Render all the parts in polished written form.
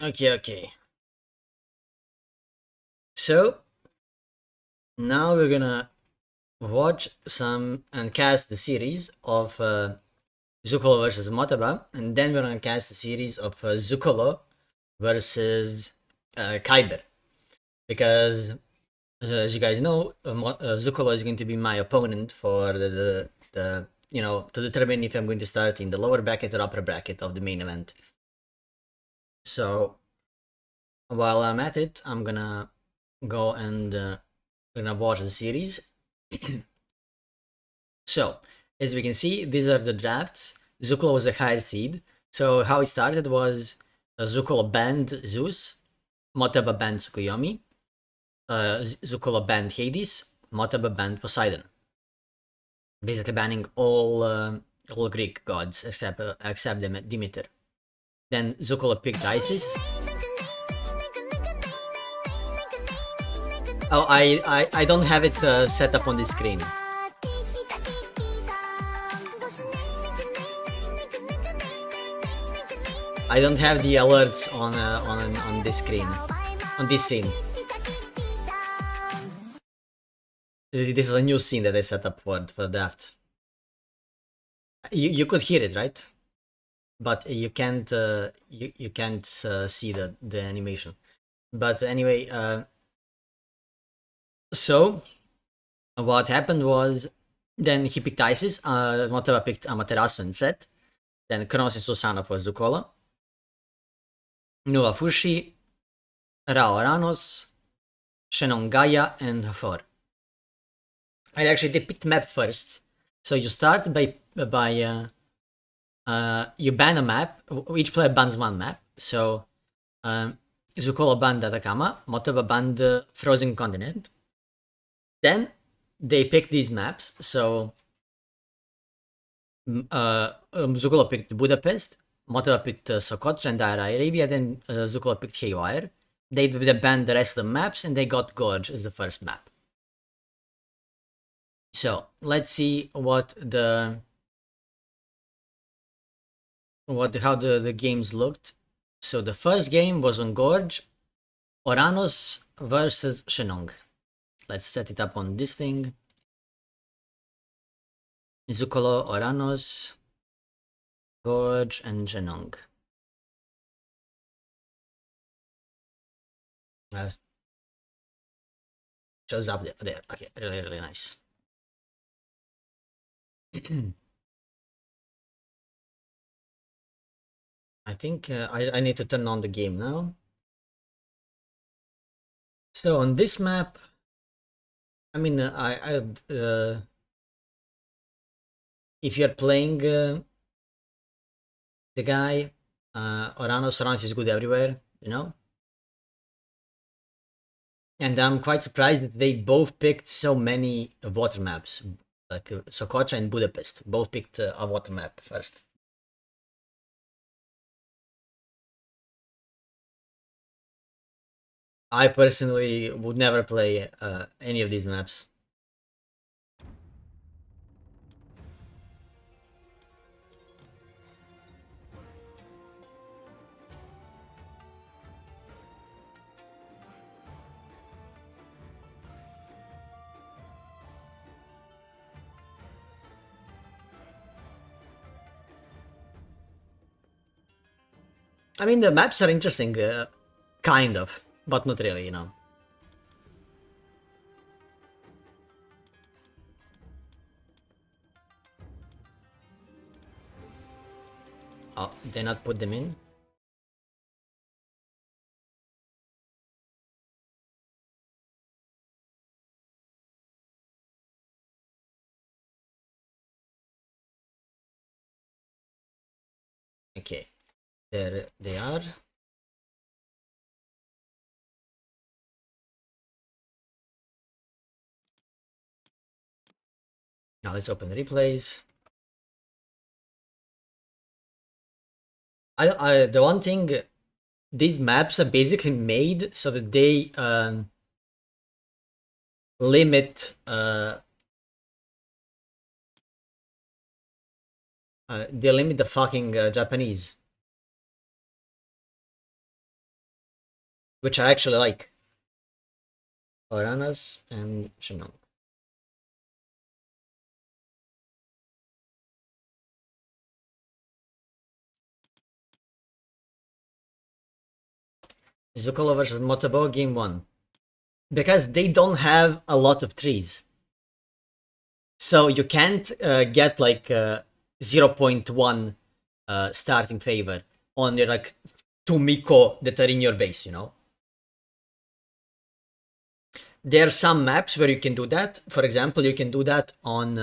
Okay, okay. So now we're gonna watch some and cast the series of Zuccolo versus Motaba, and then we're gonna cast the series of Zuccolo versus Kiber, because as you guys know, Zuccolo is going to be my opponent for the to determine if I'm going to start in the lower bracket or upper bracket of the main event. So while I'm at it, I'm gonna go and gonna watch the series. So, as we can see, these are the drafts. Zuccolo was a higher seed. So how it started was Zuccolo banned Zeus, Motaba banned Tsukuyomi, Zuccolo banned Hades, Motaba banned Poseidon. Basically banning all Greek gods except Demeter. Then Zuccolo picked Isis. Oh, I don't have it set up on the screen. I don't have the alerts on this screen, on this scene. This is a new scene that I set up for the draft. You could hear it, right? But you can't you can't see the animation. But anyway, so what happened was then he picked Isis. Motaba picked Amaterasu instead. Then Kronos and Susana for Zuccolo. Nuva Fushi, Ra Oranos, Shannon Gaia, and Hathor. And actually, they picked map first. So you start by you ban a map. Each player bans one map. So Zuccolo banned Atacama, Motaba banned Frozen Continent. Then they picked these maps. So Zuccolo picked Budapest, Motaba picked Socotra and Daira Arabia. Then Zuccolo picked Haywire. They banned the rest of the maps, and they got Gorge as the first map. So let's see what how the games looked. So the first game was on Gorge, Oranos versus Shenong. Let's set it up on this thing. Zuccolo, Oranos, Gorge, and Shenong. Shows up there. Okay, really nice. I think I need to turn on the game now. So on this map, I mean, if you're playing the guy, Oranos is good everywhere, you know. And I'm quite surprised that they both picked so many water maps, like Socotra and Budapest. Both picked a water map first. I personally would never play any of these maps. I mean, the maps are interesting, kind of, but not really, you know. Oh, they not put them in? Okay, there they are. Now let's open replays. The one thing, these maps are basically made so that they limit the fucking Japanese, which I actually like. Pandoras and Shinong. Zuccolo versus Motoboto game 1. Because they don't have a lot of trees. So you can't get like 0.1 starting favor on your like 2 Miko that are in your base, you know? There are some maps where you can do that. For example, you can do that on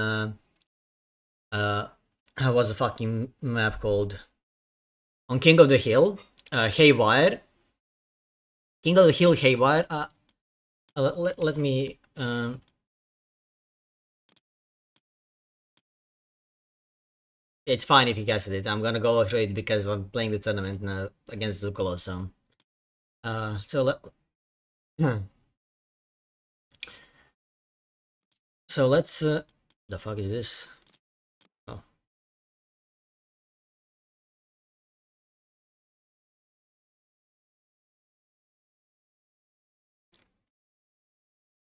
what's the fucking map called? On King of the Hill, Haywire. King of the Hill, Haywire. Let me. It's fine if you guessed it. I'm gonna go through it because I'm playing the tournament now against Zuccolo. So let's. The fuck is this? Oh.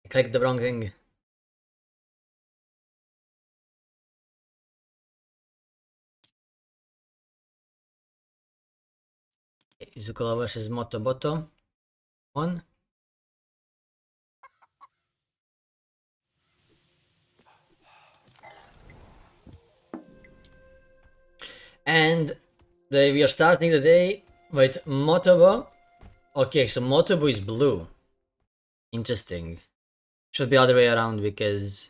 I clicked the wrong thing. Zuccolo versus Motoboto. 1. And we are starting the day with Motobo. Okay, so Motobo is blue. Interesting. Should be other way around because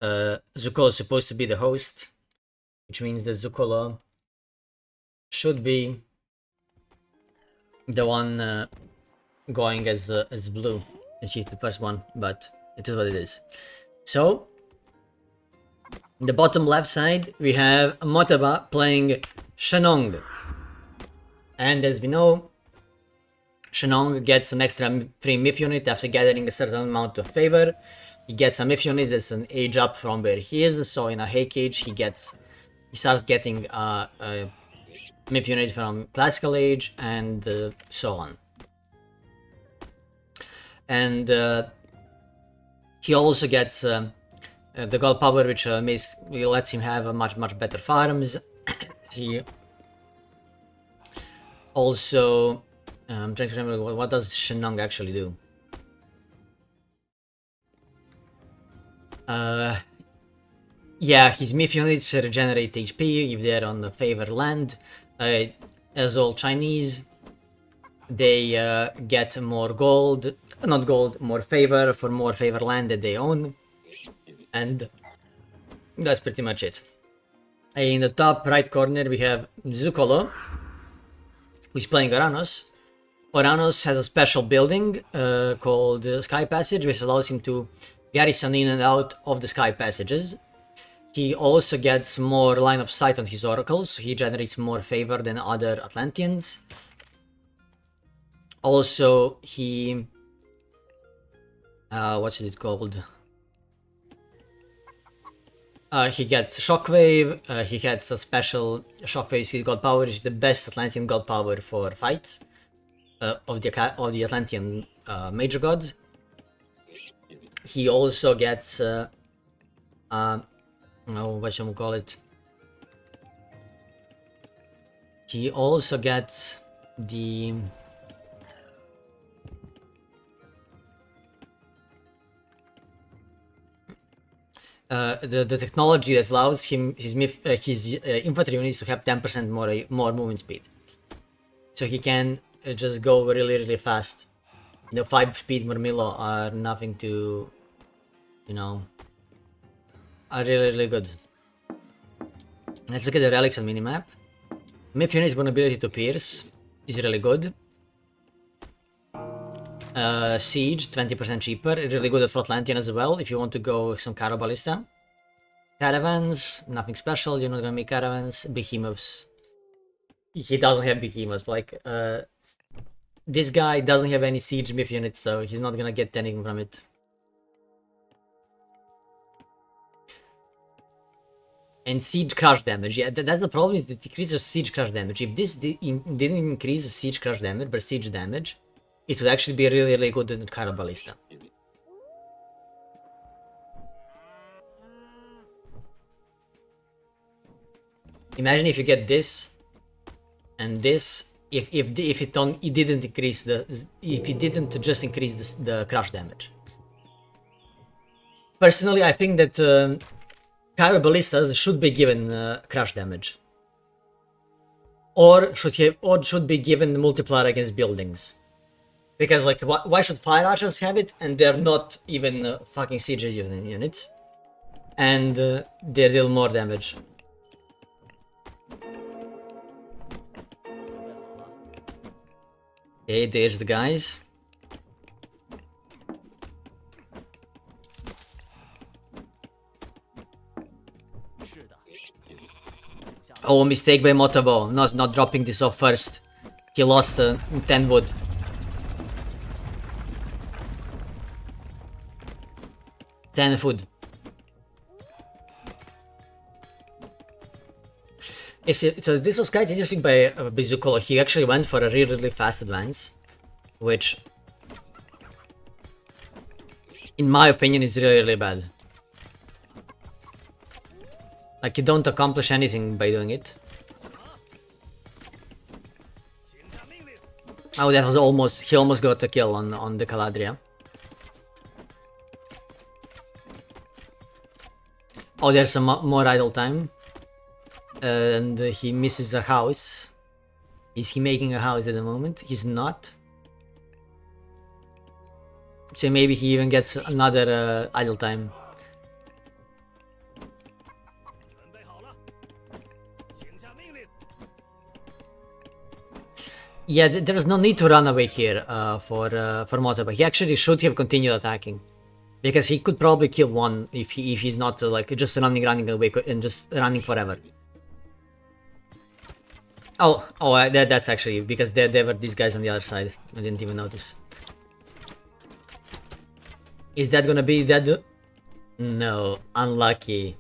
Zuccolo is supposed to be the host, which means that Zuccolo should be the one going as blue, and she's the first one, but it is what it is. So, in the bottom left side, we have Motaba playing Shenong. And as we know, Shenong gets an extra free MIF unit after gathering a certain amount of favor. He gets a MIF unit that's an age up from where he is, so in a Hake age, he starts getting a MIF unit from classical age, and so on. And he also gets the gold power, which lets him have a much better farms. He also I'm trying to remember what does Shenong actually do. Yeah, his MIF units regenerate HP if they're on the favor land. As all Chinese, they get more gold, not gold, more favor for more favor land that they own. And that's pretty much it. In the top right corner, we have Zuccolo, who's playing Oranos. Oranos has a special building called Sky Passage, which allows him to garrison in and out of the Sky Passages. He also gets more line of sight on his oracles, so he generates more favor than other Atlanteans. Also, he... what's it called? He gets Shockwave, he gets a special Shockwave skill god power, which is the best Atlantean god power for fights of the Atlantean major gods. He also gets what shall we call it? He also gets the technology that allows him his infantry units to have 10% more movement speed, so he can just go really fast. The 5 speed Murmillo are nothing to, you know, are really good. Let's look at the relics on minimap. Myth unit vulnerability to pierce is really good. Siege, 20% cheaper, really good at Frontlantian as well, if you want to go some Carabalista. Caravans, nothing special, you're not gonna make caravans. Behemoths. He doesn't have behemoths, like, this guy doesn't have any siege myth units, so he's not gonna get anything from it. And siege crush damage, yeah, that's the problem, is that it decreases siege crush damage. If this didn't increase the siege crush damage, but siege damage, it would actually be really, really good in Carabalista. Imagine if you get this and this, if it didn't increase if it didn't just increase the crush damage. Personally, I think that Caraballistas should be given crush damage, or should be given the multiplier against buildings. Because, like, why should fire archers have it and they're not even fucking siege units, and they deal more damage. Okay, there's the guys. Oh, mistake by Motoboto, not dropping this off first. He lost 10 wood. Food. So this was quite interesting by Zuccolo. He actually went for a really fast advance, which, in my opinion, is really bad. Like, you don't accomplish anything by doing it. Oh, that was he almost got a kill on the Caladria. Oh, there's some more idle time. And he misses a house. Is he making a house at the moment? He's not. So maybe he even gets another idle time. Yeah, there's no need to run away here for Motoboto. He actually should have continued attacking. Because he could probably kill one if he's not like just running away and just running forever. Oh, that's actually because there were these guys on the other side. I didn't even notice. Is that gonna be dead? No, unlucky.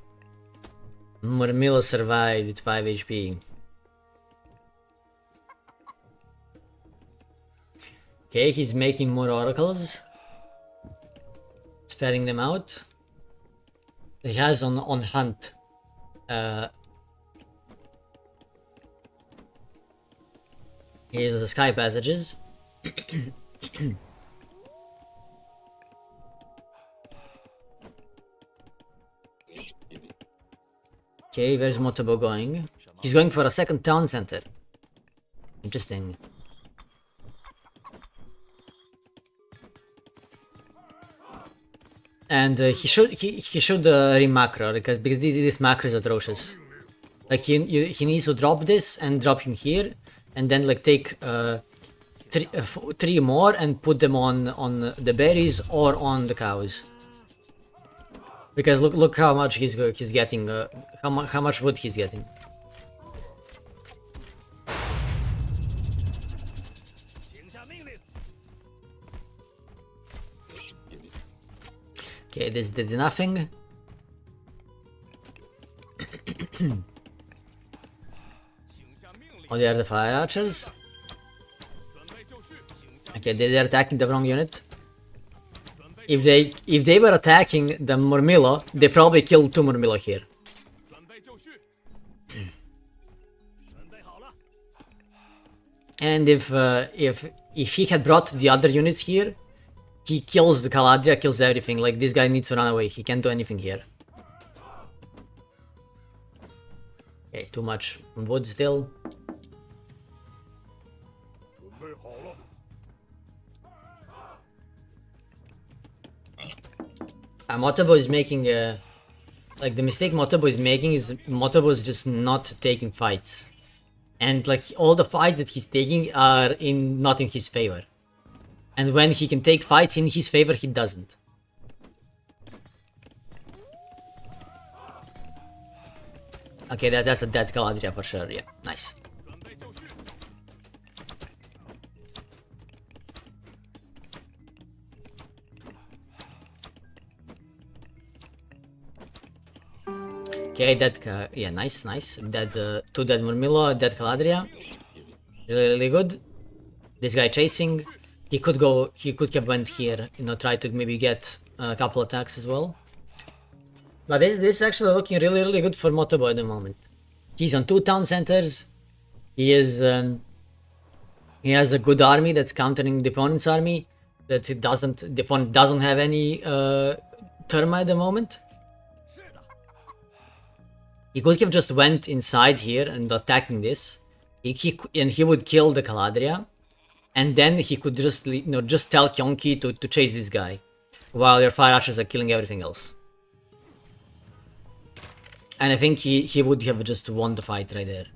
Murmillo survived with 5 HP. Okay, he's making more oracles. Spreading them out. He has on hunt. Here's the sky passages. Okay, where's Motoboto going? He's going for a second town center. Interesting. And he should re-macro because this macro is atrocious. Like he needs to drop this and drop him here, and then like take three more and put them on the berries or on the cows. Because look how much he's getting, how much wood he's getting. Okay, this did nothing. Oh, they are the fire archers. Okay, they're attacking the wrong unit. If they were attacking the Murmillo, they probably killed 2 Murmillo here. And if he had brought the other units here, he kills the Caladria, kills everything. Like, this guy needs to run away. He can't do anything here. Okay, too much wood still. Motoboto is making like the mistake Motoboto is making is Motoboto is just not taking fights. and like all the fights that he's taking are not in his favor. And when he can take fights in his favor, he doesn't. Okay, that's a dead Galadriel for sure. Yeah, nice. Okay, yeah, nice. Dead, 2 dead Murmillo, dead Galadriel. Really good. This guy chasing. He could have went here, you know, try to maybe get a couple attacks as well. But this is actually looking really good for Motobo at the moment. He's on 2 town centers. He has a good army that's countering the opponent's army. The opponent doesn't have any Terma at the moment. He could have just went inside here and attacking this. He would kill the Galadriel. And then he could just, you know, just tell Kyonki to chase this guy, while your fire archers are killing everything else. And I think he would have just won the fight right there.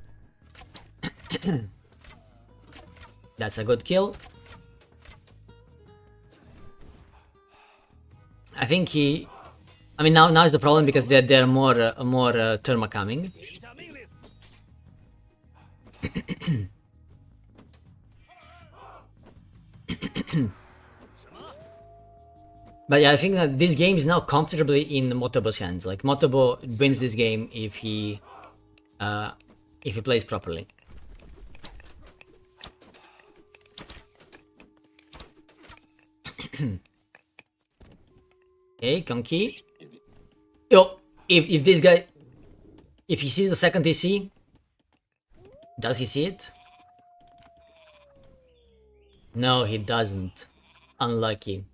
That's a good kill. I think I mean, now is the problem because there are more Terma coming. But yeah, I think that this game is now comfortably in Motobo's hands. Like, Motobo wins this game if he plays properly. Okay, Konki. Yo, if this guy, if he sees the second TC, does he see it? No, he doesn't. Unlucky.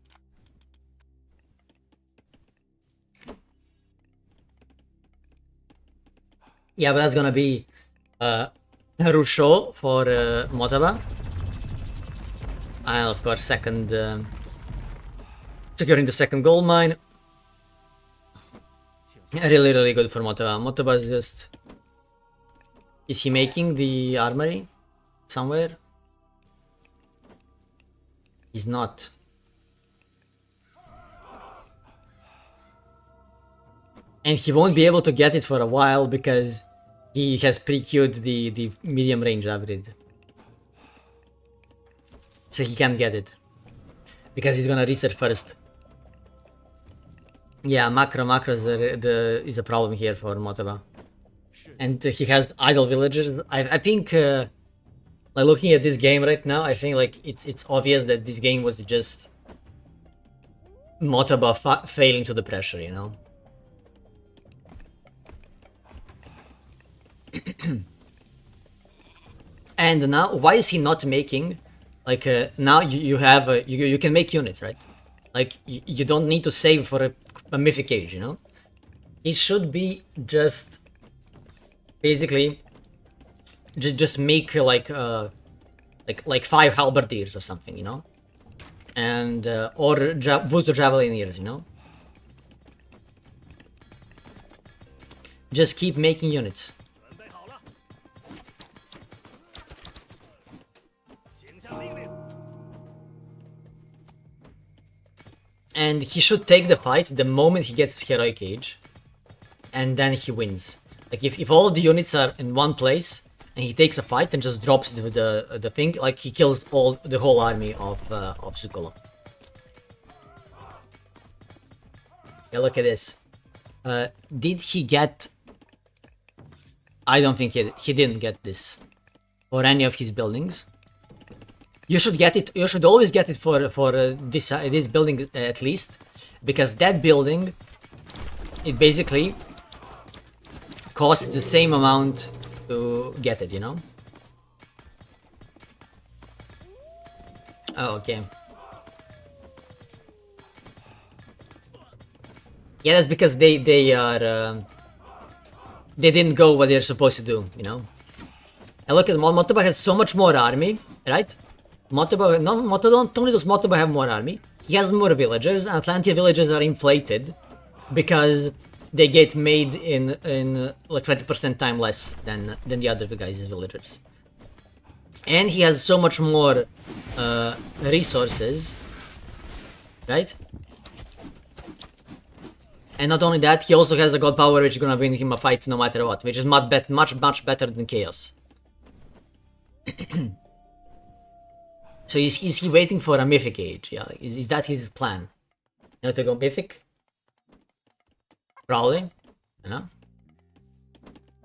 Yeah, but that's gonna be Rusho for Motaba. And of course, securing the second gold mine. Really good for Motaba. Motaba is just... Is he making the armory somewhere? He's not. And he won't be able to get it for a while because he has pre-queued the medium range upgrade. So he can't get it. Because he's gonna reset first. Yeah, macros is a problem here for Motaba. And he has idle villagers. I think, like, looking at this game right now, I think like it's obvious that this game was just Motaba failing to the pressure, you know? And now, why is he not making, like, now you have, you can make units, right? Like, you don't need to save for a mythic age, you know? It should be just, basically, just make, like 5 halberdiers or something, you know? And, or Vuzo Javelineers, you know? Just keep making units. And he should take the fight the moment he gets Heroic Age. And then he wins. Like, if all the units are in one place, and he takes a fight and just drops the thing, like, he kills the whole army of Zuccolo. Yeah, look at this. Did he get... I don't think he didn't get this. Or any of his buildings. You should get it. You should always get it for this building at least, because that building, it basically costs the same amount to get it. You know. Oh, okay. Yeah, that's because they didn't go what they're supposed to do. You know. And look at Motoba has so much more army, right? Not only does Motoba have more army, he has more villagers, and Atlantia villages are inflated because they get made in like 20% time less than the other guys' villagers. And he has so much more resources, right? And not only that, he also has a god power which is gonna win him a fight no matter what, which is much better than Chaos. So is he waiting for a Mythic Age? Yeah, is that his plan? You know, to go Mythic? Probably, you know?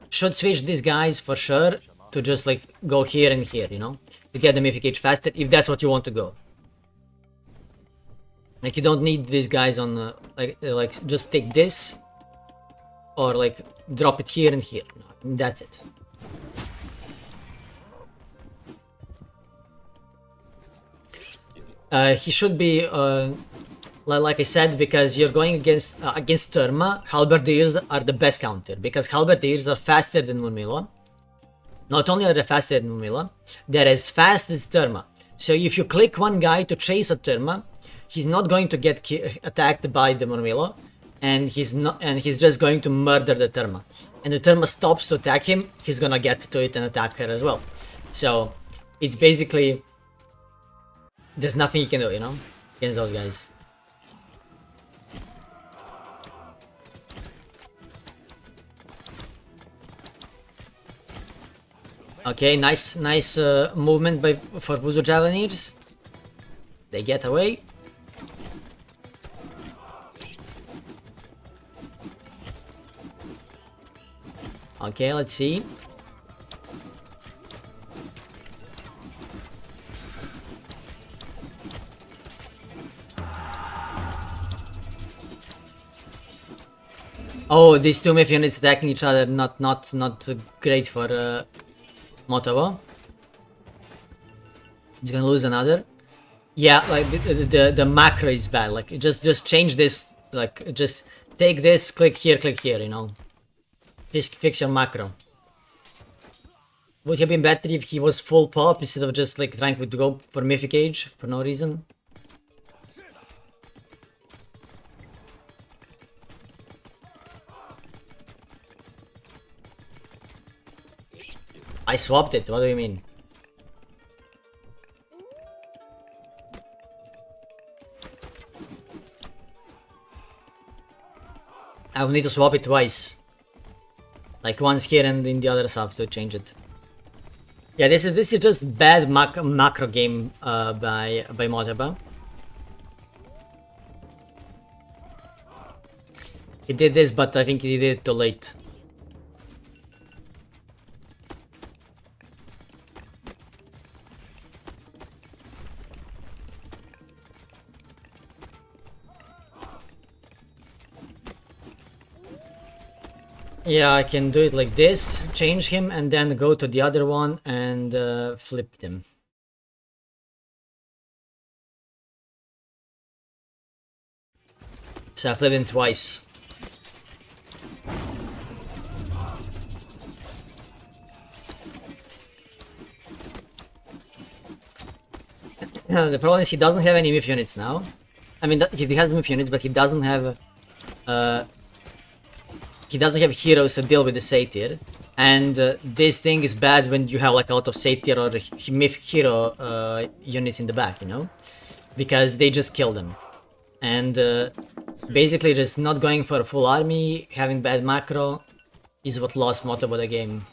Should switch these guys for sure to just like go here and here, you know? To get the Mythic Age faster, if that's what you want to go. Like, you don't need these guys on, like just take this, or like drop it here and here. No, that's it. He should be, like I said, because you're going against Terma. Halberdiers are the best counter, because Halberdiers are faster than Murmillo. Not only are they faster than Murmillo, they're as fast as Terma. So if you click one guy to chase a Terma, he's not going to get attacked by the Murmillo, and he's just going to murder the Terma. And the Terma stops to attack him, he's gonna get to it and attack her as well. So it's basically, there's nothing you can do, you know, against those guys. Okay, nice movement for Vuzo Javelineers. They get away. Okay, let's see. Oh, these two Myth units attacking each other, not great for Motoboto. He's gonna lose another. Yeah, like the macro is bad. Like just change this. Like just take this, click here, you know. Just fix your macro. Would have been better if he was full pop instead of just like trying to go for Mythic Age for no reason. I swapped it, what do you mean? I will need to swap it twice. Like once here and in the other sub to change it. Yeah, this is just bad macro game by Motoboto. He did this, but I think he did it too late. Yeah, I can do it like this, change him, and then go to the other one and flip them. So I flipped him twice. The problem is he doesn't have any Myth units now. I mean, he has Myth units, but he doesn't have heroes to deal with the Satyr, and this thing is bad when you have like a lot of Satyr or Myth hero units in the back, you know, because they just kill them. And basically just not going for a full army, having bad macro, is what lost Motoboto the game.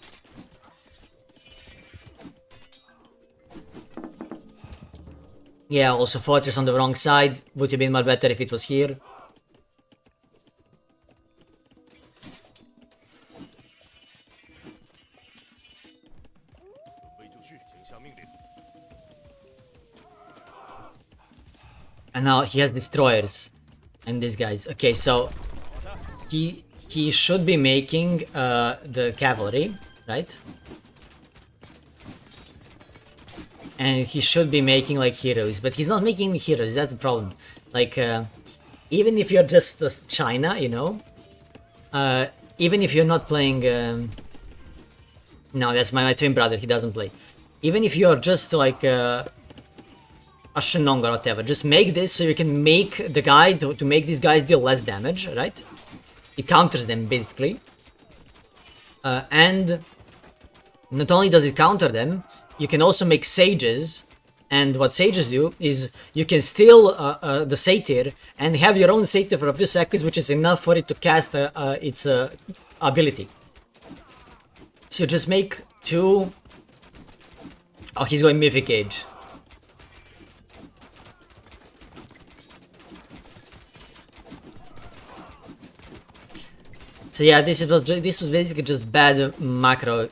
Yeah, also Fortress on the wrong side, would have been much better if it was here. And now he has destroyers and these guys. Okay, so he should be making the cavalry, right? And he should be making like heroes, but he's not making heroes. That's the problem. Like even if you're just China, you know, even if you're not playing. No, that's my twin brother. He doesn't play. Even if you're just like. A Shenong or whatever, just make this so you can make the guy to make these guys deal less damage, right? It counters them basically, and not only does it counter them, you can also make sages, and what sages do is you can steal the satyr and have your own satyr for a few seconds, which is enough for it to cast its ability. So just make 2... Oh, he's going Mythic Age. So yeah, this was basically just bad macro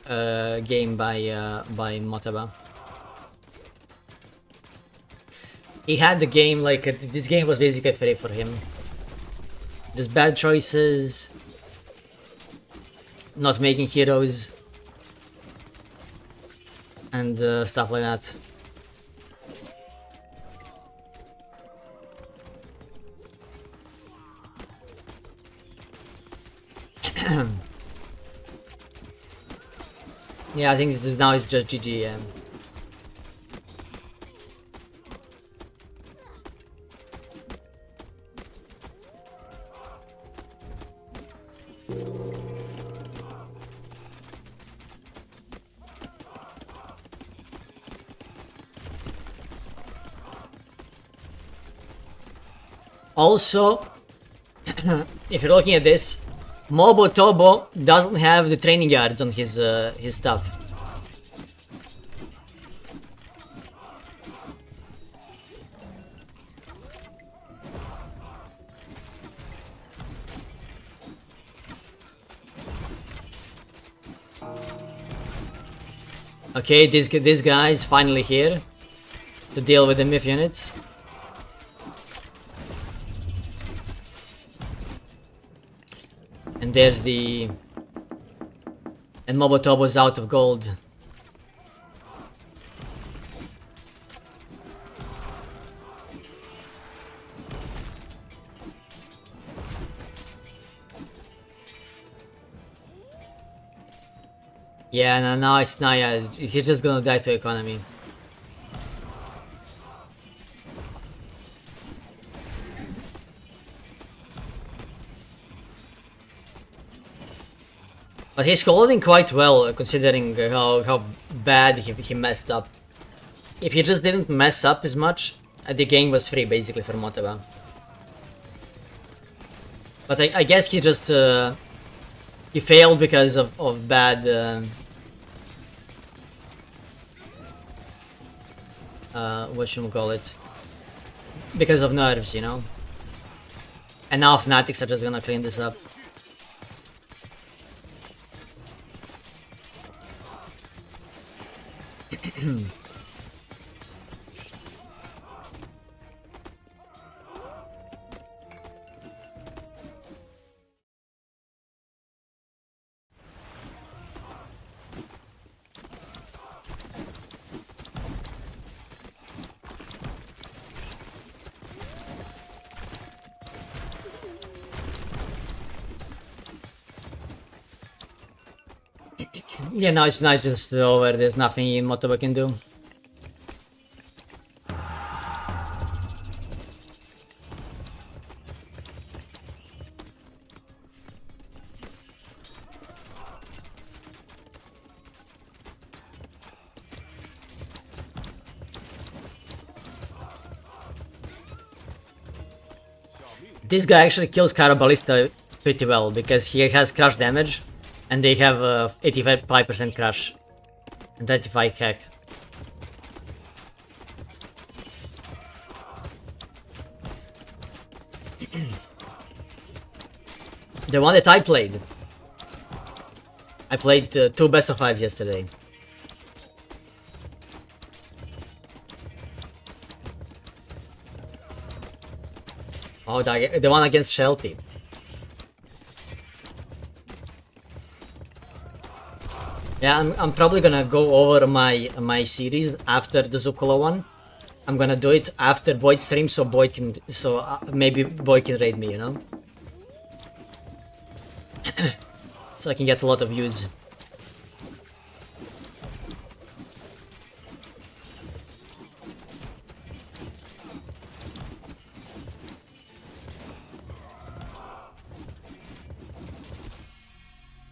game by Motoboto. He had the game like this game was basically free for him. Just bad choices, not making heroes, and stuff like that. Yeah, I think now it's just GG. Yeah. Also, if you're looking at this, Motoboto doesn't have the training yards on his stuff. Okay, this guy is finally here to deal with the myth units. And there's the... And Motoboto's out of gold. Yeah, no, it's not. Yeah, he's just gonna die to economy. But he's holding quite well, considering how bad he messed up. If he just didn't mess up as much, the game was free basically for Motoboto. But I guess he just he failed because of bad whatchamacallit, because of nerves, you know. And now Fnatics are just gonna clean this up. Yeah, no, it's not just over. There's nothing Motoboto can do. This guy actually kills Ballista pretty well because he has crush damage. And they have 85% crush and 35 hack. The one that I played. I played 2 best of 5s yesterday. Oh, the one against Shelty. Yeah, I'm probably gonna go over my series after the Zuccolo one. I'm gonna do it after Boyd stream, so maybe Boyd can raid me, you know, so I can get a lot of views.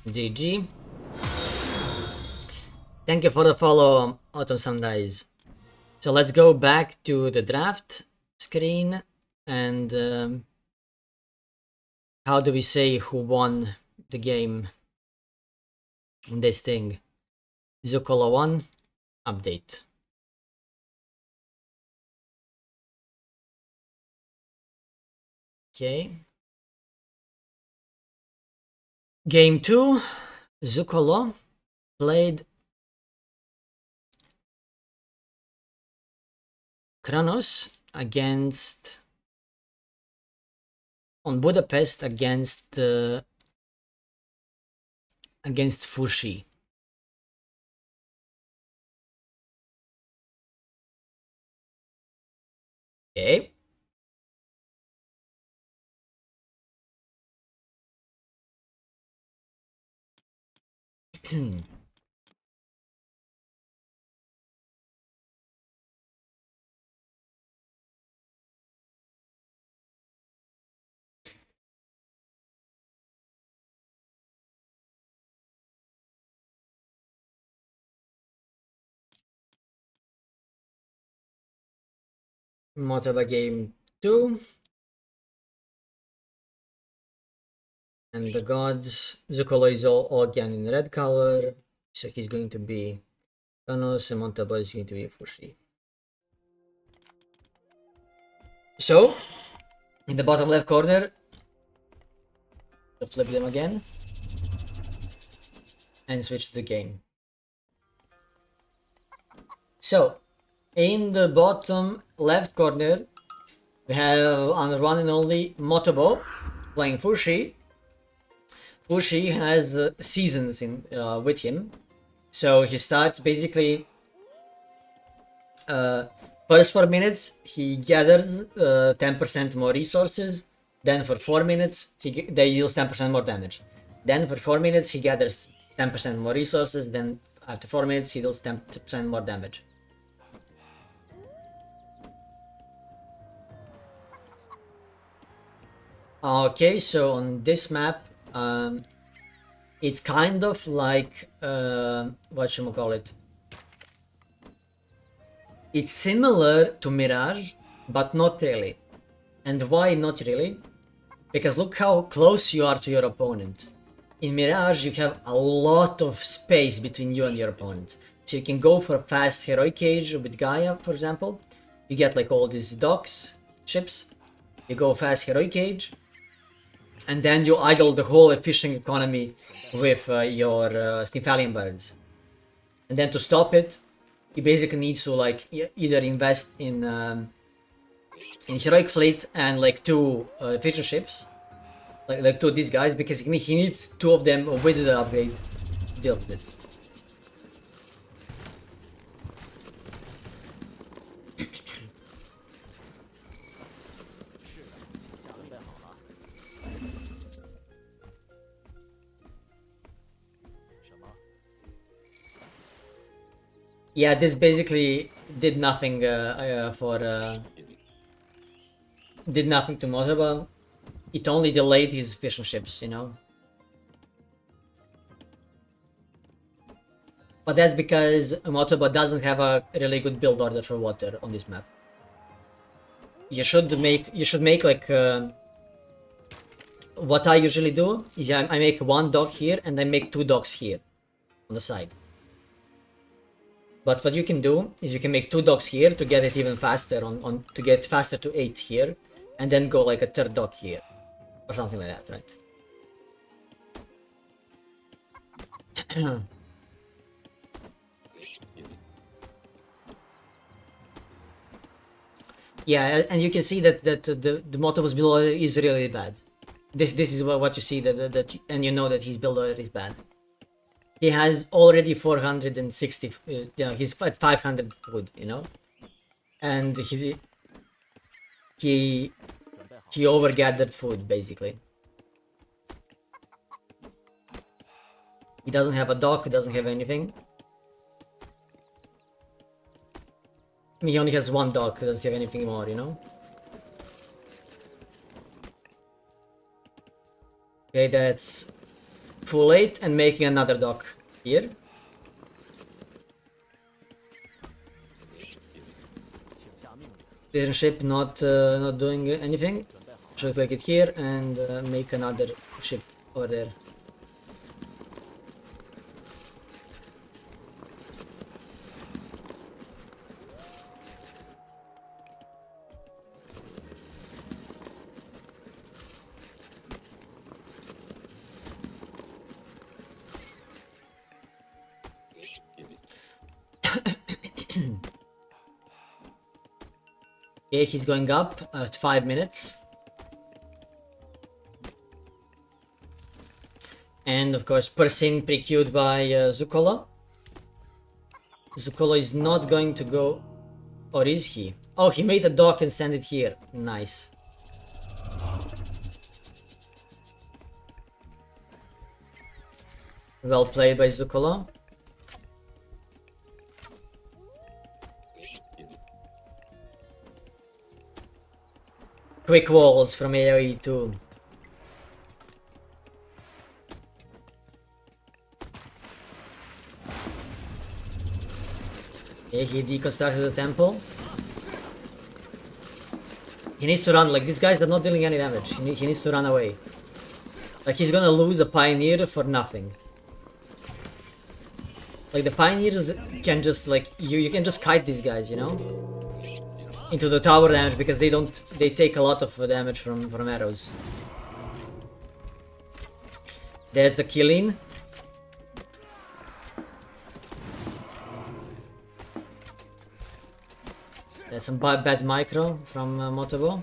GG. Thank you for the follow, Autumn Sunrise. So let's go back to the draft screen and how do we say who won the game on this thing? Zuccolo 1 update. Okay. Game 2, Zuccolo played Kronos against on Budapest against Fushi. Okay. Motoba game 2. And the gods, Zuccolo is all again in red color, so he's going to be Thanos, and Motoba is going to be Fushi. So, in the bottom left corner, flip them again, and switch to the game. So, in the bottom left corner, we have on the one and only Motobo playing Fushi. Fushi has seasons in with him, so he starts basically. First 4 minutes he gathers 10% more resources. Then for 4 minutes they deals 10% more damage. Then for 4 minutes he gathers 10% more resources. Then after 4 minutes he deals 10% more damage. Okay, so on this map, it's kind of like whatchamacallit. It's similar to Mirage, but not really. And why not really? Because look how close you are to your opponent. In Mirage, you have a lot of space between you and your opponent. So you can go for a fast heroic age with Gaia, for example. You get like all these docks, ships. You go fast heroic age. And then you idle the whole fishing economy with your Stymphalian birds. And then to stop it, he basically needs to like either invest in heroic fleet and like 2 fisher ships, like 2 of these guys, because he needs 2 of them with the upgrade to deal with it. Yeah, this basically did nothing did nothing to Motoba. It only delayed his fishing ships, you know. But that's because Motoba doesn't have a really good build order for water on this map. You should make like what I usually do is I make 1 dock here and I make 2 docks here on the side. But what you can do is you can make 2 docks here to get it even faster to get faster to 8 here, and then go like a 3rd dock here or something like that, right? Yeah, and you can see that the Motobo's build order is really bad. This is what you see that and you know that his build order is bad. He has already 460, he's at 500 food, you know? And he overgathered food, basically. He doesn't have a dock, he doesn't have anything. I mean, he only has 1 dock, he doesn't have anything more, you know? Okay, that's full 8 and making another dock here. Prison ship not doing anything. Should click it here and make another ship over there. Okay, he's going up at 5 minutes. And of course, Persin pre-queued by Zuccolo. Zuccolo is not going to go, or is he? Oh, he made a dock and sent it here. Nice. Well played by Zuccolo. Quick walls from AoE too. Okay, he deconstructed the temple. He needs to run, like these guys are not dealing any damage. He needs to run away. Like he's gonna lose a pioneer for nothing. Like the pioneers can just like you can just kite these guys, you know? Into the tower damage because they take a lot of damage from arrows. There's the killing. There's some bad micro from Motoboto.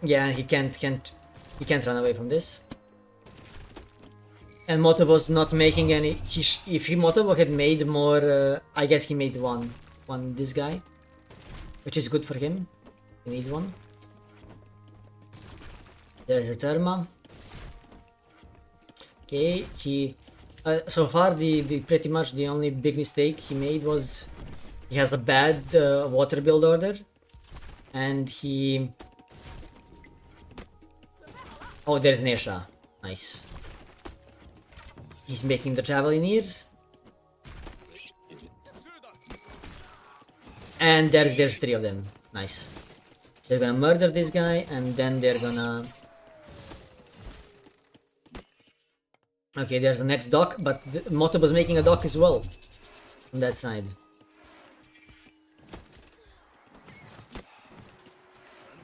Yeah, he can't run away from this. And Motobo's not making any. If Motobo had made more, I guess he made one this guy, which is good for him. He needs one. There's a Therma. Okay, so far the pretty much the only big mistake he made was he has a bad water build order, and he. Oh, there's Nesha. Nice. He's making the Javelineers. And there's 3 of them. Nice. They're gonna murder this guy and then they're gonna... Okay, there's the next dock, but Motobo's making a dock as well. On that side.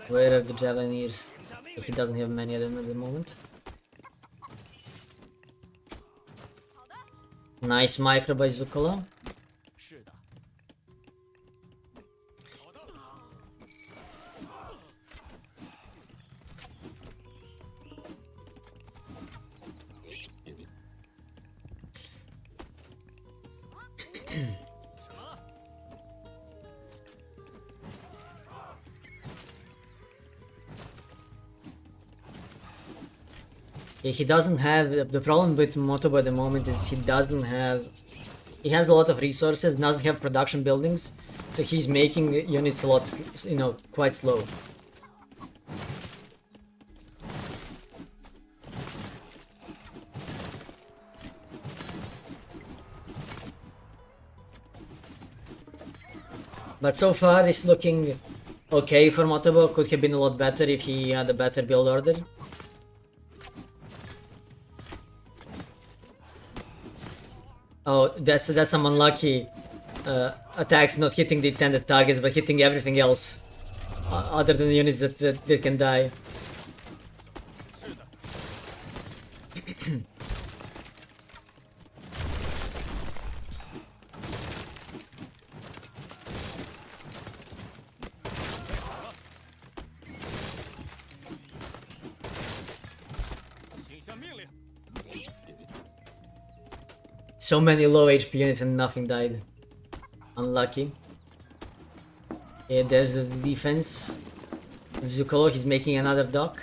Where are the Javelineers? If he doesn't have many of them at the moment. Nice micro by Zuccolo. He doesn't have, the problem with Motobo at the moment is he has a lot of resources, doesn't have production buildings, so he's making units a lot, quite slow. But so far it's looking okay for Motobo. Could have been a lot better if he had a better build order. Oh, that's some unlucky attacks, not hitting the intended targets, but hitting everything else, other than the units that can die. So many low HP units and nothing died. Unlucky. Yeah, there's the defense. Zuccolo, he's making another dock.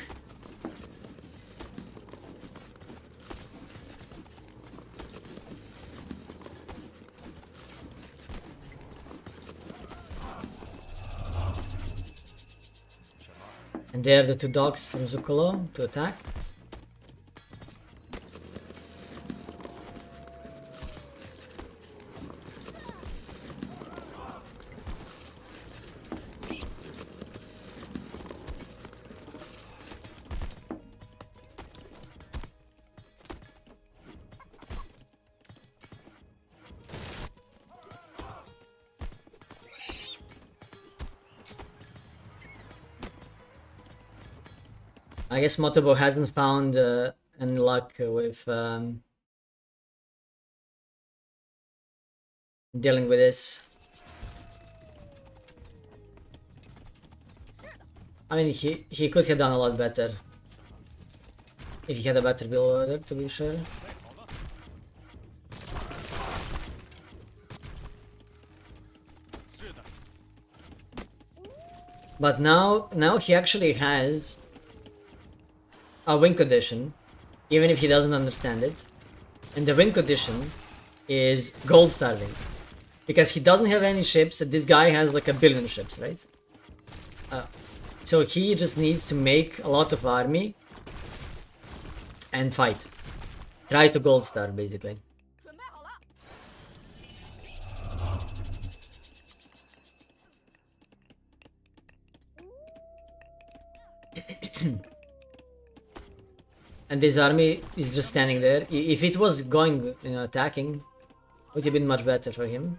And there are the 2 docks from Zuccolo to attack. I guess Motobo hasn't found any luck with dealing with this. I mean, he could have done a lot better if he had a better build order, to be sure. But now he actually has a win condition, even if he doesn't understand it. And the win condition is gold starving. Because he doesn't have any ships, and this guy has like 1 billion ships, right? So he just needs to make a lot of army and fight. Try to gold starve, basically. And this army is just standing there. If it was going, attacking, would have been much better for him.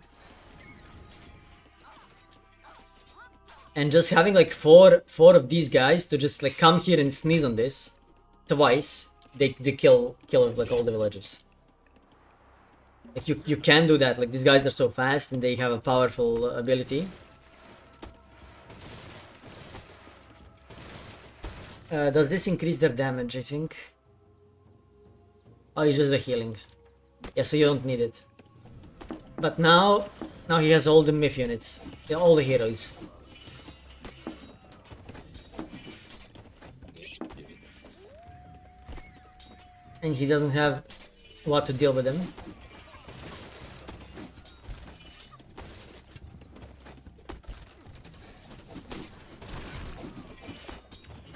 And just having like four of these guys to just like come here and sneeze on this twice, they kill like all the villagers. Like you can do that. Like these guys are so fast and they have a powerful ability. Does this increase their damage? I think. Oh, it's just a healing. Yeah, so you don't need it. But now he has all the MIF units, all the heroes. And he doesn't have what to deal with them.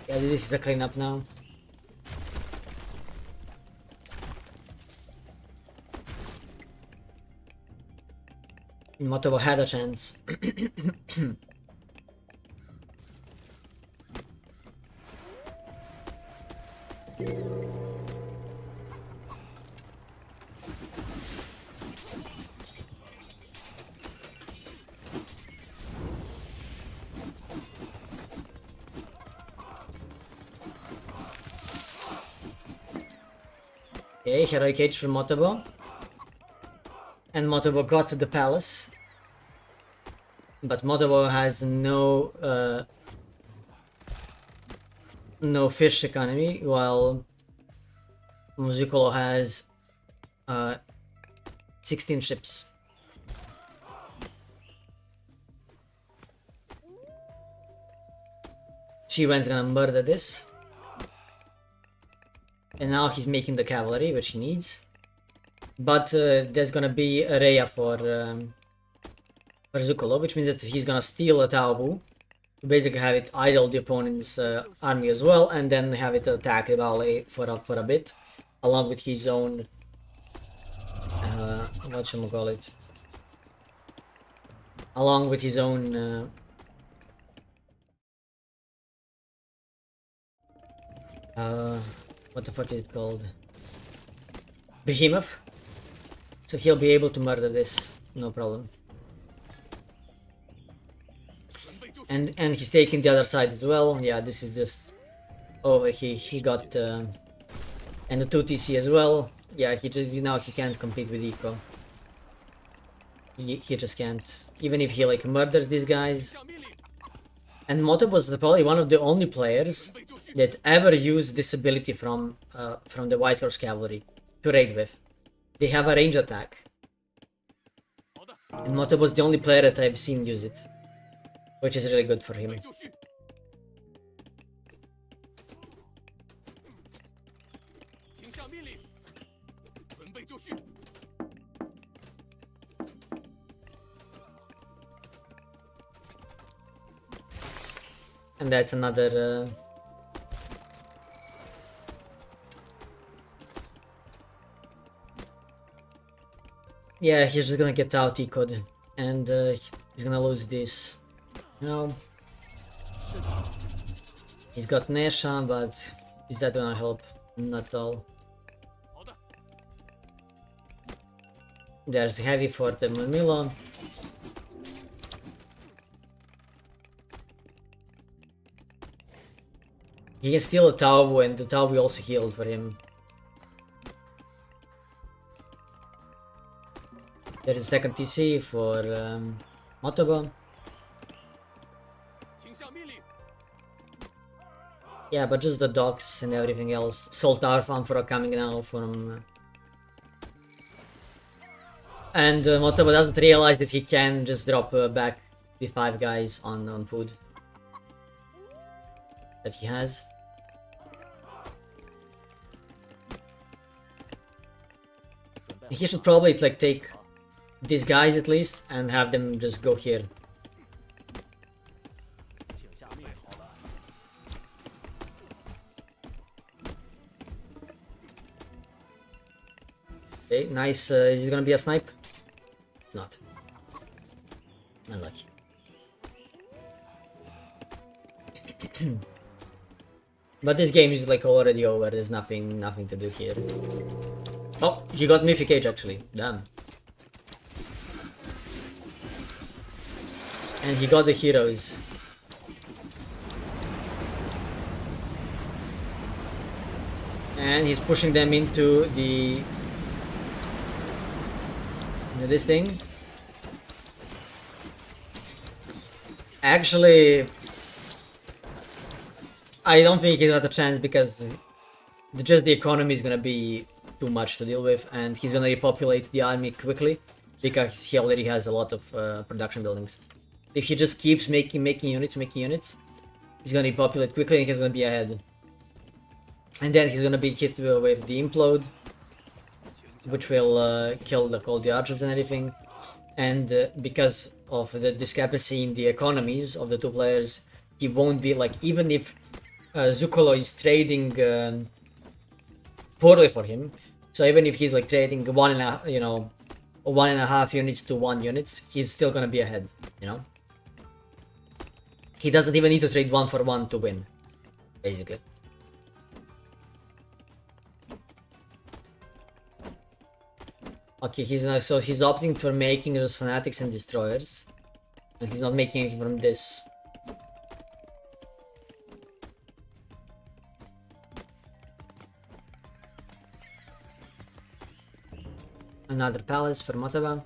Yeah, this is a cleanup now. Motobo had a chance. Okay, heroic age for Motobo. And Motobo got to the palace. But Motobo has no fish economy, while Zuccolo has 16 ships. Chiwen's gonna murder this. And now he's making the cavalry, which he needs. But there's gonna be a Rhea for Zuccolo, which means that he's gonna steal a Taubu to basically have it idle the opponent's army as well, and then have it attack the ballet for a bit, along with his own whatchamacallit, along with his own what the fuck is it called? Behemoth. So he'll be able to murder this, no problem. And he's taking the other side as well. Yeah, this is just over. He got and the 2 TC as well. Yeah, he can't compete with Eco. He just can't. Even if he like murders these guys. And Motobo was probably one of the only players that ever used this ability from the White Horse Cavalry to raid with. They have a range attack. And Motobo was the only player that I've seen use it, which is really good for him. And that's another yeah, he's just gonna get out eco'd, and he's gonna lose this. No. He's got Nesha, but is that gonna help? Not at all. There's heavy for the Milo. He can steal a Tau, and the Tau we also healed for him. There's a second TC for Motoboto. Yeah, but just the docks and everything else. Salt Tower farm for coming now from... And Motoboto doesn't realize that he can just drop back the 5 guys on food that he has. He should probably like take these guys at least and have them just go here. Okay, nice. Is it gonna be a snipe? It's not. Unlucky. But this game is like already over. There's nothing to do here. Oh, he got Mythic Age actually. Damn. And he got the heroes. And he's pushing them into this thing. Actually, I don't think he got a chance because just the economy is gonna be too much to deal with, and he's gonna repopulate the army quickly because he already has a lot of production buildings. If he just keeps making units, he's gonna repopulate quickly and he's gonna be ahead. And then he's gonna be hit with the implode, which will kill all the archers and everything. And because of the discrepancy in the economies of the two players, he won't be like, even if Zuccolo is trading poorly for him, so even if he's like trading 1.5 units to 1 units, he's still gonna be ahead, you know? He doesn't even need to trade 1 for 1 to win, basically. Okay, he's opting for making those fanatics and destroyers, and he's not making anything from this. Another palace for Motoboto.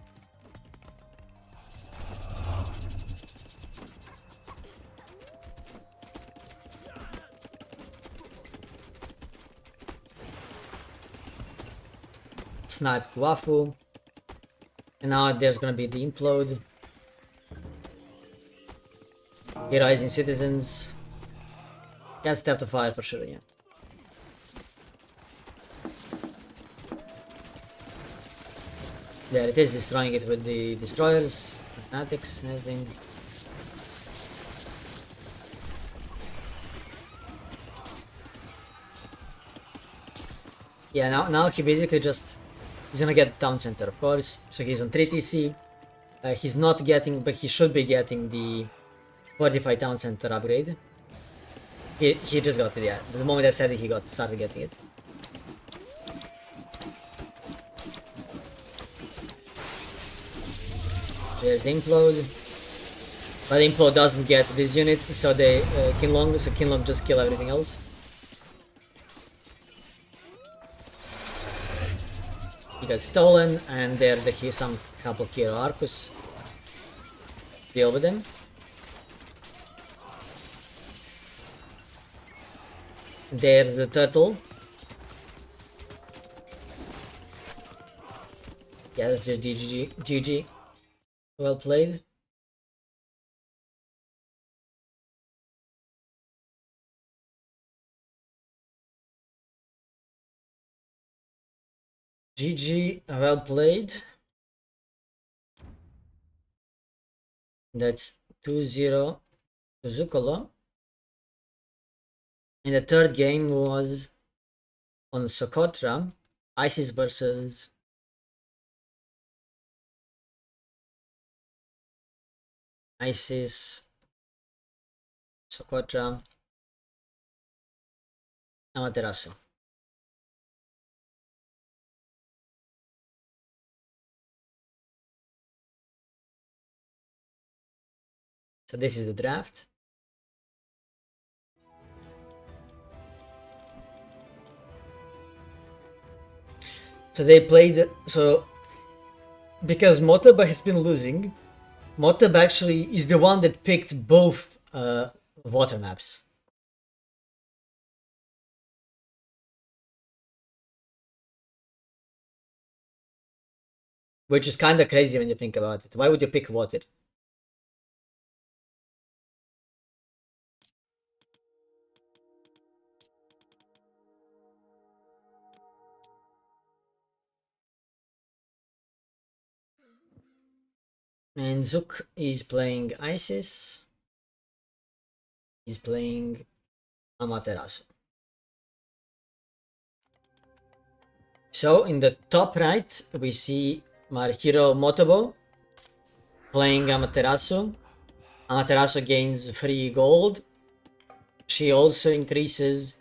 Sniped Wafu. And now there's gonna be the implode. Rising citizens. Yeah, step to fire for sure, yeah. There it is, destroying it with the destroyers, fanatics, and everything. Yeah, now he basically just... He's gonna get town center, of course, so he's on 3 TC. He's not getting, but he should be getting the fortified town center upgrade. He just got it, yeah. The moment I said it, he started getting it. There's implode, but implode doesn't get these units, so they Kinlong just kill everything else. He got stolen, and there's some couple of Kiro Arcus. Deal with them. There's the turtle. Yeah, that's just GG. Well played. GG, well played. That's 2-0 to Zuccolo. And the third game was on Socotra, ISIS versus Socotra, Amaterasu. So this is the draft. So they played, so because Motoba has been losing, Motoba actually is the one that picked both water maps. Which is kind of crazy when you think about it. Why would you pick water? And Zook is playing Isis. He's playing Amaterasu. So in the top right, we see my hero Motobo playing Amaterasu. Amaterasu gains 3 gold. She also increases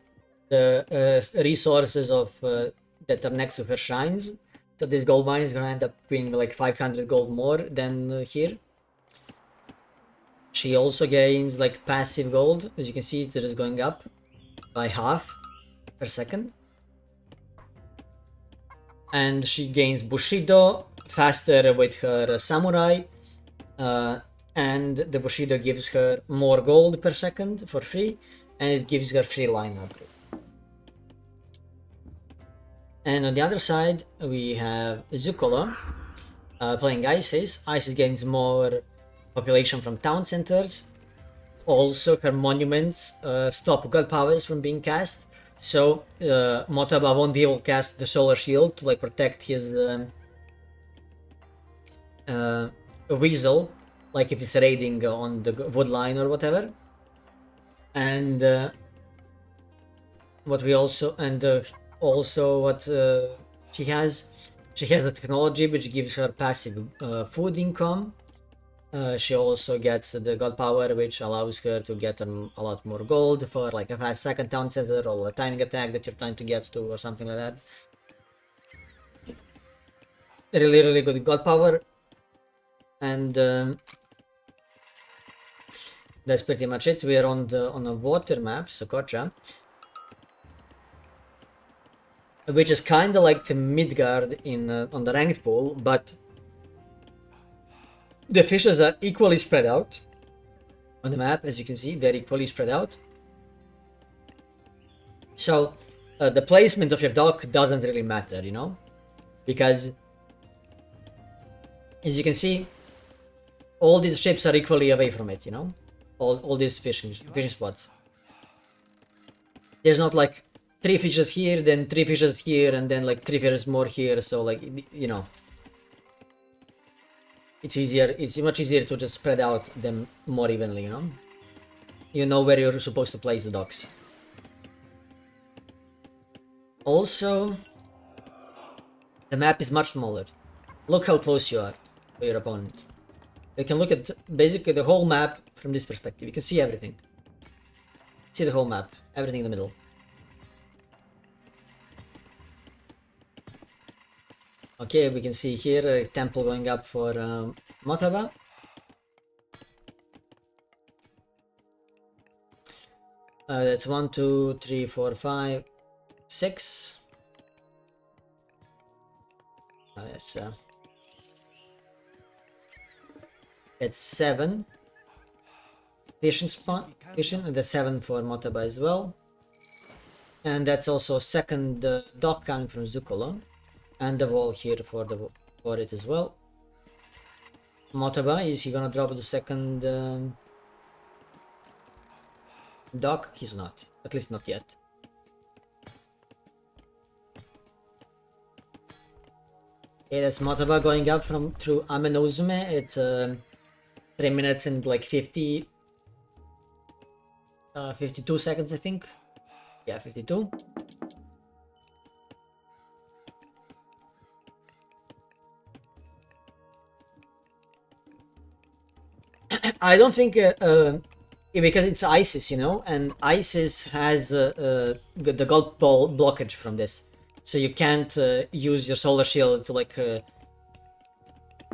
the resources of that are next to her shrines. So this gold mine is gonna end up being like 500 gold more than here. She also gains like passive gold. As you can see, it is going up by half per second. And she gains Bushido faster with her samurai. And the Bushido gives her more gold per second for free. And it gives her free line upgrade. And on the other side, we have Zuccolo playing Isis. Isis gains more population from town centers. Also, her monuments stop god powers from being cast. So Motaba won't be able to cast the solar shield to like protect his weasel, like if it's raiding on the wood line or whatever. And what we also what she has a technology which gives her passive food income. She also gets the god power, which allows her to get a lot more gold for like a 5-second town center or a timing attack that you're trying to get to or something like that. Really good god power. And that's pretty much it. We are on a water map, Socotra, which is kind of like the Midgard on the ranked pool, but the fishes are equally spread out on the map. As you can see, they're equally spread out. So the placement of your dock doesn't really matter, you know, because as you can see, all these ships are equally away from it, you know, all these fishing spots. There's not like 3 fishes here, then 3 fishes here, and then like 3 fishes more here. So like, you know, it's much easier to just spread out them more evenly, you know? You know where you're supposed to place the docks. Also, the map is much smaller. Look how close you are to your opponent. You can look at basically the whole map from this perspective. You can see everything. See the whole map, everything in the middle. Okay, we can see here a temple going up for Motaba. That's 1, 2, 3, 4, 5, 6. That's 7 fishing, and the 7 for Motaba as well. And that's also second dock coming from Zuccolo. And the wall here for it as well. Motaba, is he gonna drop the second dock? He's not. At least not yet. Okay, that's Motaba going up through Amenozume at 3 minutes and like 52 seconds, I think. Yeah, 52. I don't think because it's ISIS, you know, and ISIS has the gold blockage from this, so you can't use your solar shield to like to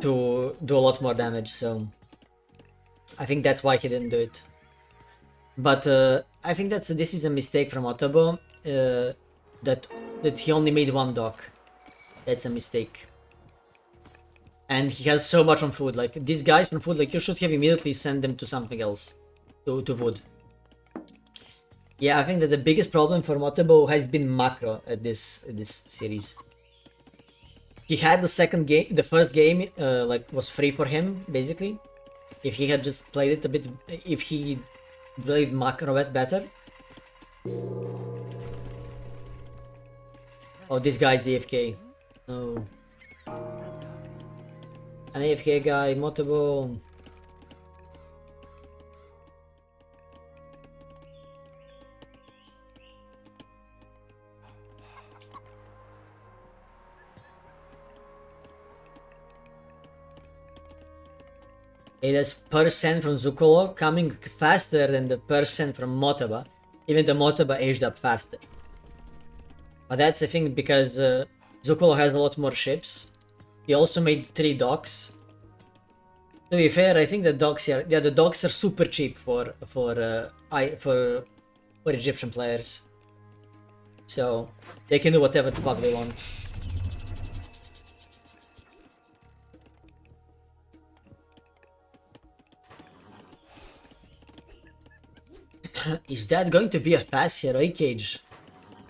do a lot more damage. So I think that's why he didn't do it. But I think this is a mistake from Motobo, that he only made 1 dock. That's a mistake. And he has so much on food. Like, these guys on food, like, you should have immediately sent them to something else. To wood. Yeah, I think that the biggest problem for Motobo has been macro at this series. He had the second game, the first game, like, was free for him, basically. If he had just played it a bit, if he played macro better. Oh, this guy's AFK. No. An AFK guy, Motobo. It is percent from Zuccolo coming faster than the percent from Motoba. Even the Motoba aged up faster. But that's I think because Zuccolo has a lot more ships. He also made 3 docks. To be fair, I think the docks here, yeah, the docks are super cheap for Egyptian players. So they can do whatever the fuck they want. Is that going to be a fast heroic cage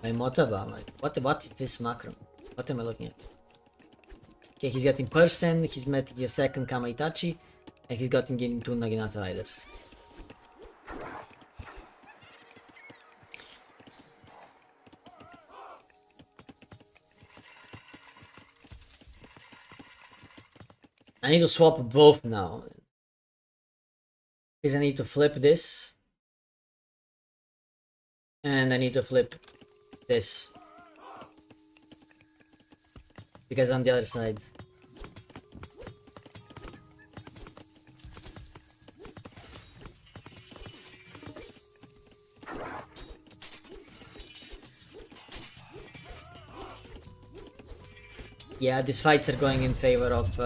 by Motoba? Like, what is this macro? What am I looking at? Okay, he's getting Persen, he's getting a second Kamaitachi, and he's getting 2 Naginata Riders. I need to swap both now. Because I need to flip this. And I need to flip this. Because on the other side. Yeah, these fights are going in favor of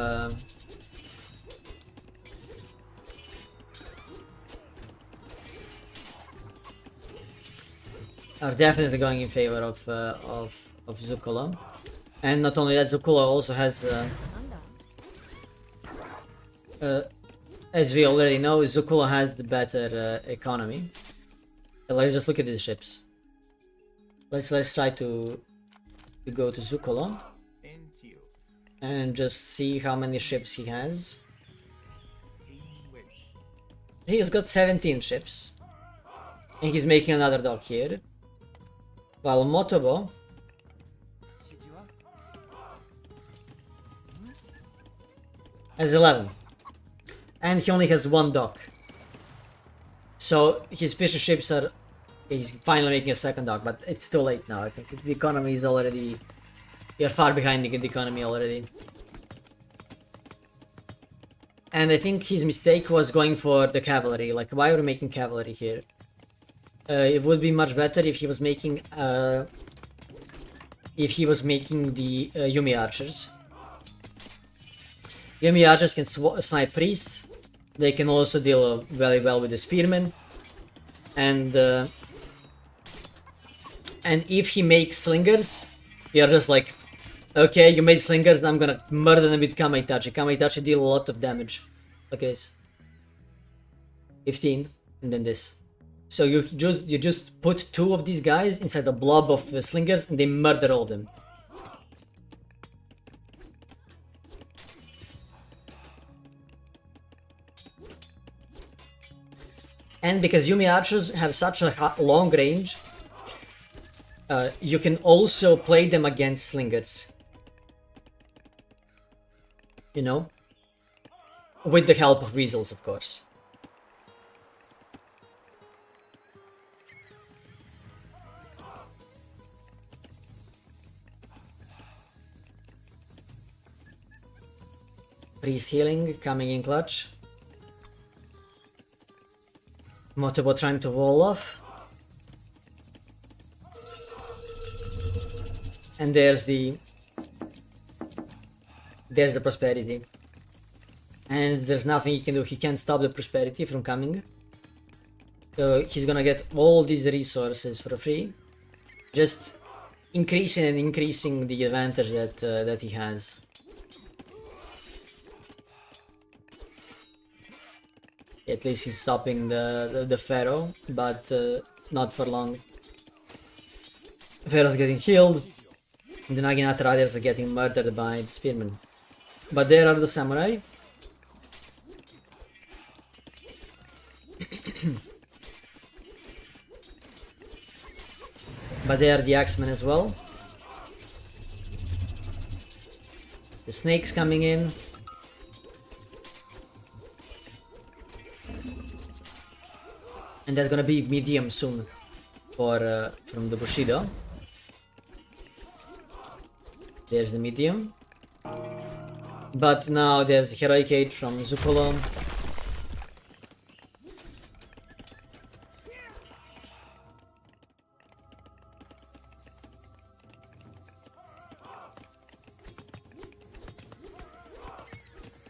are definitely going in favor of Zuccolo. And not only that, Zuccolo also has as we already know, Zuccolo has the better economy. Let's just look at these ships. Let's try to go to Zuccolo and just see how many ships he has. He's got 17 ships. And he's making another dock here. While Motobo has 11. And he only has 1 dock. So his fisher ships are... He's finally making a second dock, but it's too late now. I think the economy is already... We are far behind the economy already. And I think his mistake was going for the cavalry. Like, why are we making cavalry here? It would be much better if he was making the Yumi archers. Yumi archers can snipe priests. They can also deal very well with the spearmen. And if he makes slingers, we are just like, okay, you made slingers, and I'm gonna murder them with Kamaitachi. Kamaitachi deal a lot of damage. Look at this. 15, and then this. So you just put 2 of these guys inside a blob of slingers, and they murder all of them. And because Yumi archers have such a long range, you can also play them against slingers. You know? With the help of weasels, of course. Priest healing, coming in clutch. Motobo trying to wall off. And there's the prosperity. And there's nothing he can do. He can't stop the prosperity from coming. So he's gonna get all these resources for free. Just increasing and increasing the advantage that he has. At least he's stopping the Pharaoh, but not for long. Pharaoh's getting healed, and the Naginata Riders are getting murdered by the Spearmen. But there are the Samurai. But they are the Axemen as well. The Snakes coming in. And there's gonna be medium soon for from the Bushido. There's the medium. But now there's Heroic Age from Zuccolo.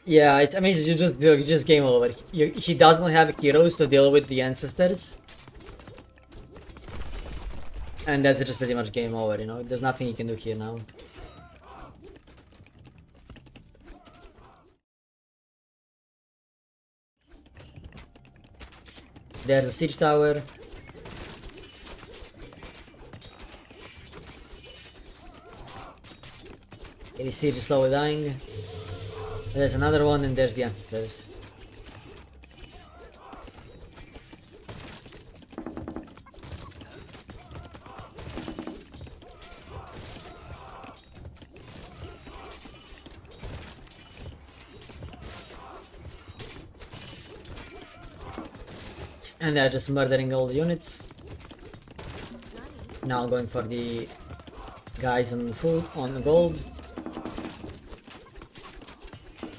Yeah, it's amazing. You just game over. He doesn't have heroes to deal with the ancestors, and that's just pretty much game over. You know, there's nothing he can do here now. There's the siege tower. The siege is slowly dying. There's another one, and there's the ancestors. And they're just murdering all the units. Now going for the guys on food, on the gold.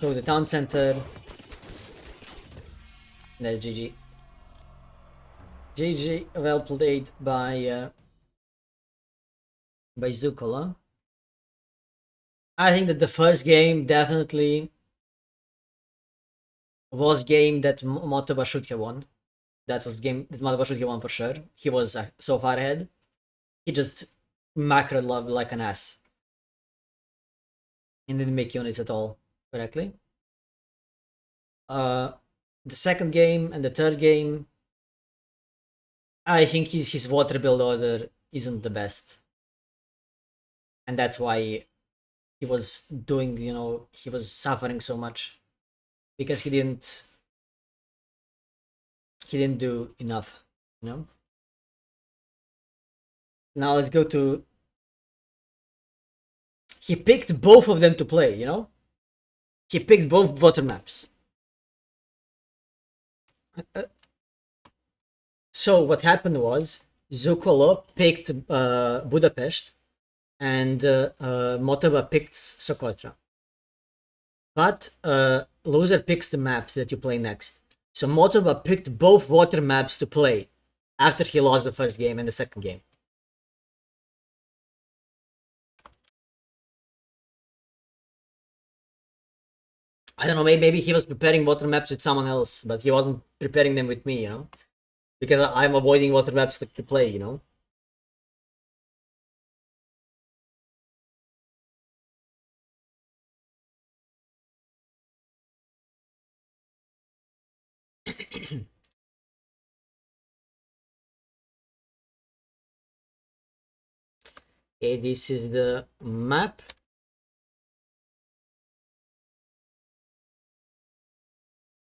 To the town center. That's GG. GG, well played by Zuccolo. I think that the first game definitely was game that Motoba should have won. That was game that Motoba should have won for sure. He was so far ahead. He just macroed love like an ass. And didn't make units at all correctly. The second game and the third game, I think his water build order isn't the best. And that's why he was doing, you know, he was suffering so much. Because he didn't do enough, you know? Now let's go to... He picked both of them to play, you know? He picked both water maps. So what happened was Zuccolo picked Budapest and Motoba picked Socotra. But loser picks the maps that you play next. So Motoba picked both water maps to play after he lost the first game and the second game. I don't know, maybe he was preparing water maps with someone else, but he wasn't preparing them with me, you know? Because I'm avoiding water maps to play, you know? Okay, this is the map.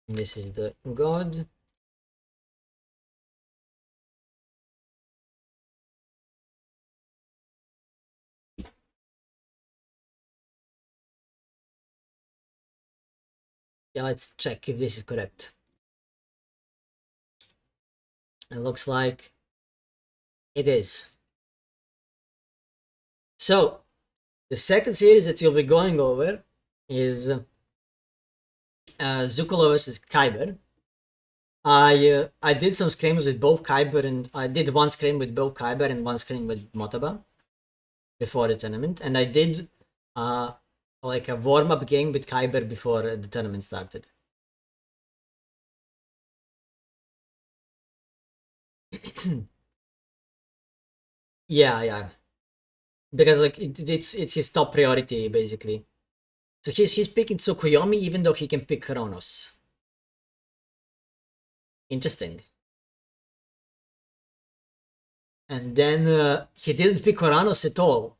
This is the god. Yeah, let's check if this is correct. It looks like it is. So, the second series that you'll be going over is Zuccolo versus Kiber. I did some scrims with both Kiber, and I did one scrim with both Kiber and one scrim with Motoba before the tournament, and I did like a warm-up game with Kiber before the tournament started. Yeah, because like it's his top priority basically. So he's picking Tsukuyomi even though he can pick Kronos. Interesting. And then he didn't pick Kronos at all,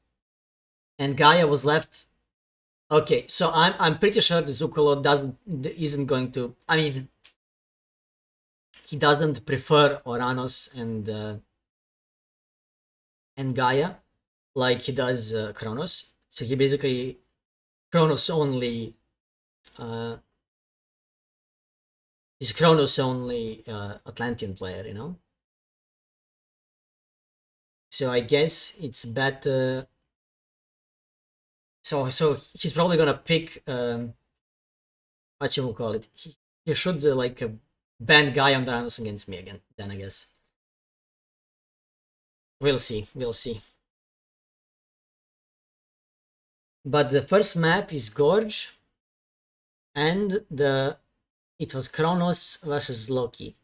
and Gaia was left. Okay, so I'm pretty sure the Zuccolo isn't going to. I mean, he doesn't prefer Oranos and Gaia like he does Kronos. So he basically Kronos only. Uh, he's Kronos only Atlantean player, you know. So I guess it's better. So he's probably gonna pick what you will call it. He should like ban Gaia on Oranos against me again. Then I guess we'll see. We'll see. But the first map is Gorge, and it was Kronos versus Loki.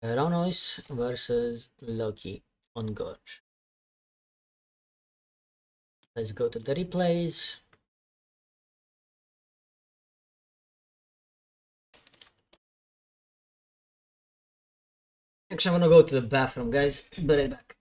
Kronos versus Loki on Gorge. Let's go to the replays. Actually, I'm gonna go to the bathroom, guys. Be right back.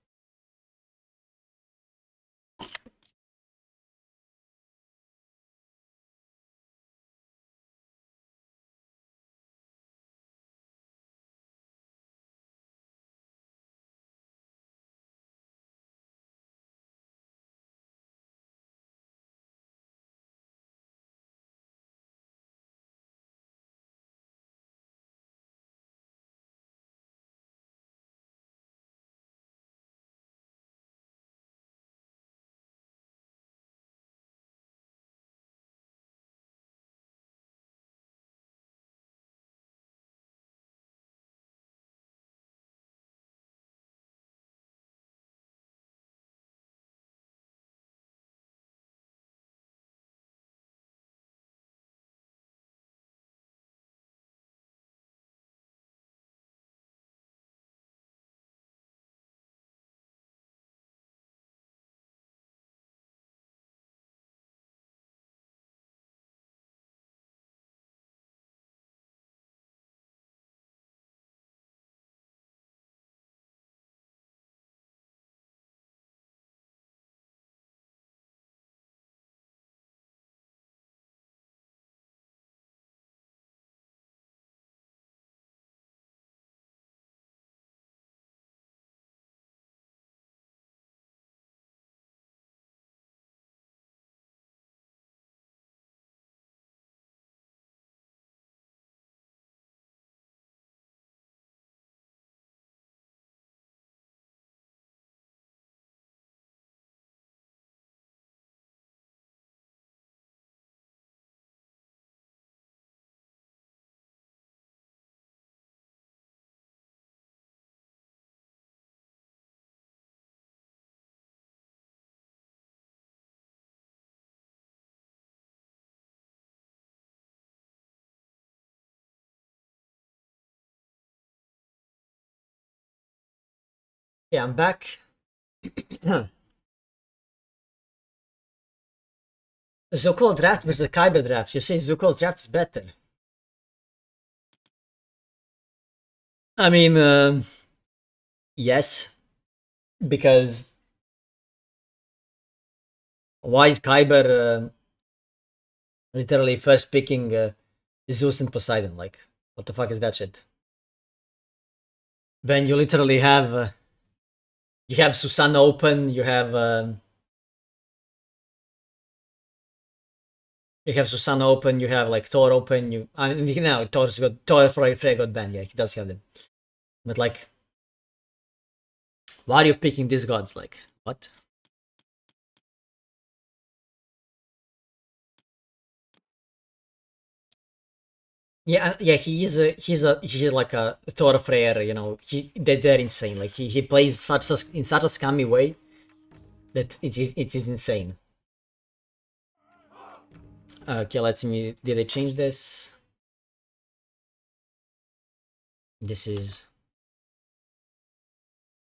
Yeah, I'm back. Zuccolo draft versus Kiber draft. You say Zuccolo's draft is better. I mean, yes, because why is Kyber literally first picking Zeus and Poseidon? Like, what the fuck is that shit? Then you have Susanna open, you have Susanna open, you have like Thor open. I mean, now Thor Frey got banned. Yeah, he does have them, but like, why are you picking these gods? Like, what? Yeah, yeah, he's like a Thor Freyr, you know. They're insane. Like he plays in such a scummy way that it is insane. Okay, let me. Did I change this? This is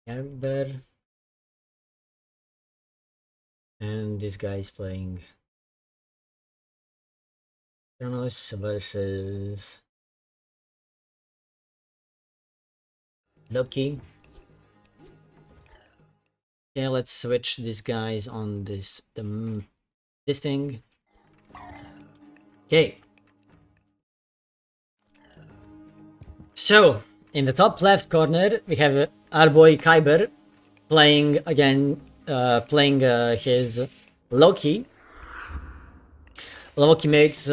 Kiber. And this guy is playing Pandoras versus Loki. Okay, let's switch these guys on this thing. Okay. So in the top left corner we have our boy Kiber playing again, his Loki. Loki makes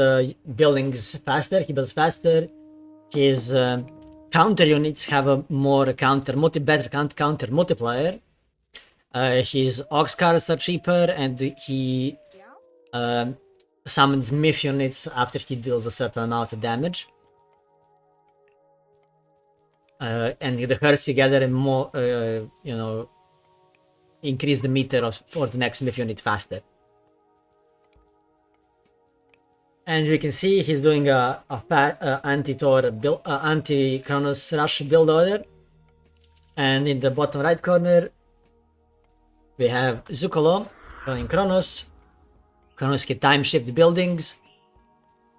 buildings faster. He builds faster. His counter units have a better counter multiplier. His ox cars are cheaper, and he summons myth units after he deals a certain amount of damage. And the hearse together and more, increase the meter for the next myth unit faster. And we can see he's doing a anti-Thor build, anti-Kronos rush build order. And in the bottom right corner, we have Zuccolo running Kronos. Kronos can time shift buildings.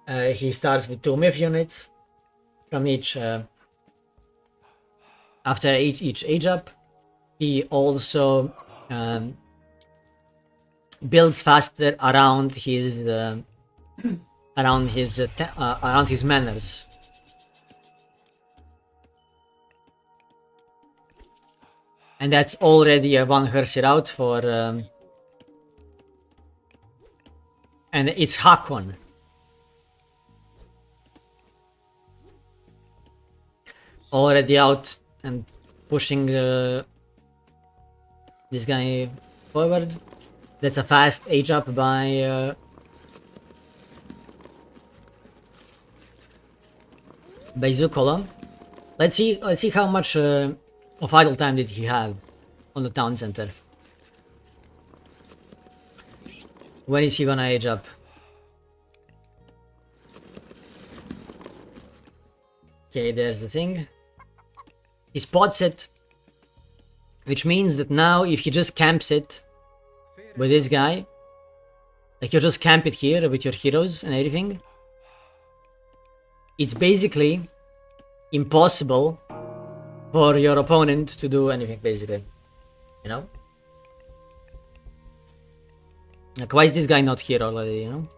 He starts with 2 myth units from each. After each age up, he also builds faster around his manners. And that's already a one Hershey route for and it's Hakon. Already out and pushing this guy forward. That's a fast age up by Zuccolo. Let's see how much of idle time did he have on the town center. When is he gonna age up? Okay, there's the thing. He spots it, which means that now if he just camps it with this guy, like you just camp it here with your heroes and everything, it's basically impossible for your opponent to do anything, basically, you know? Like, why is this guy not here already, you know?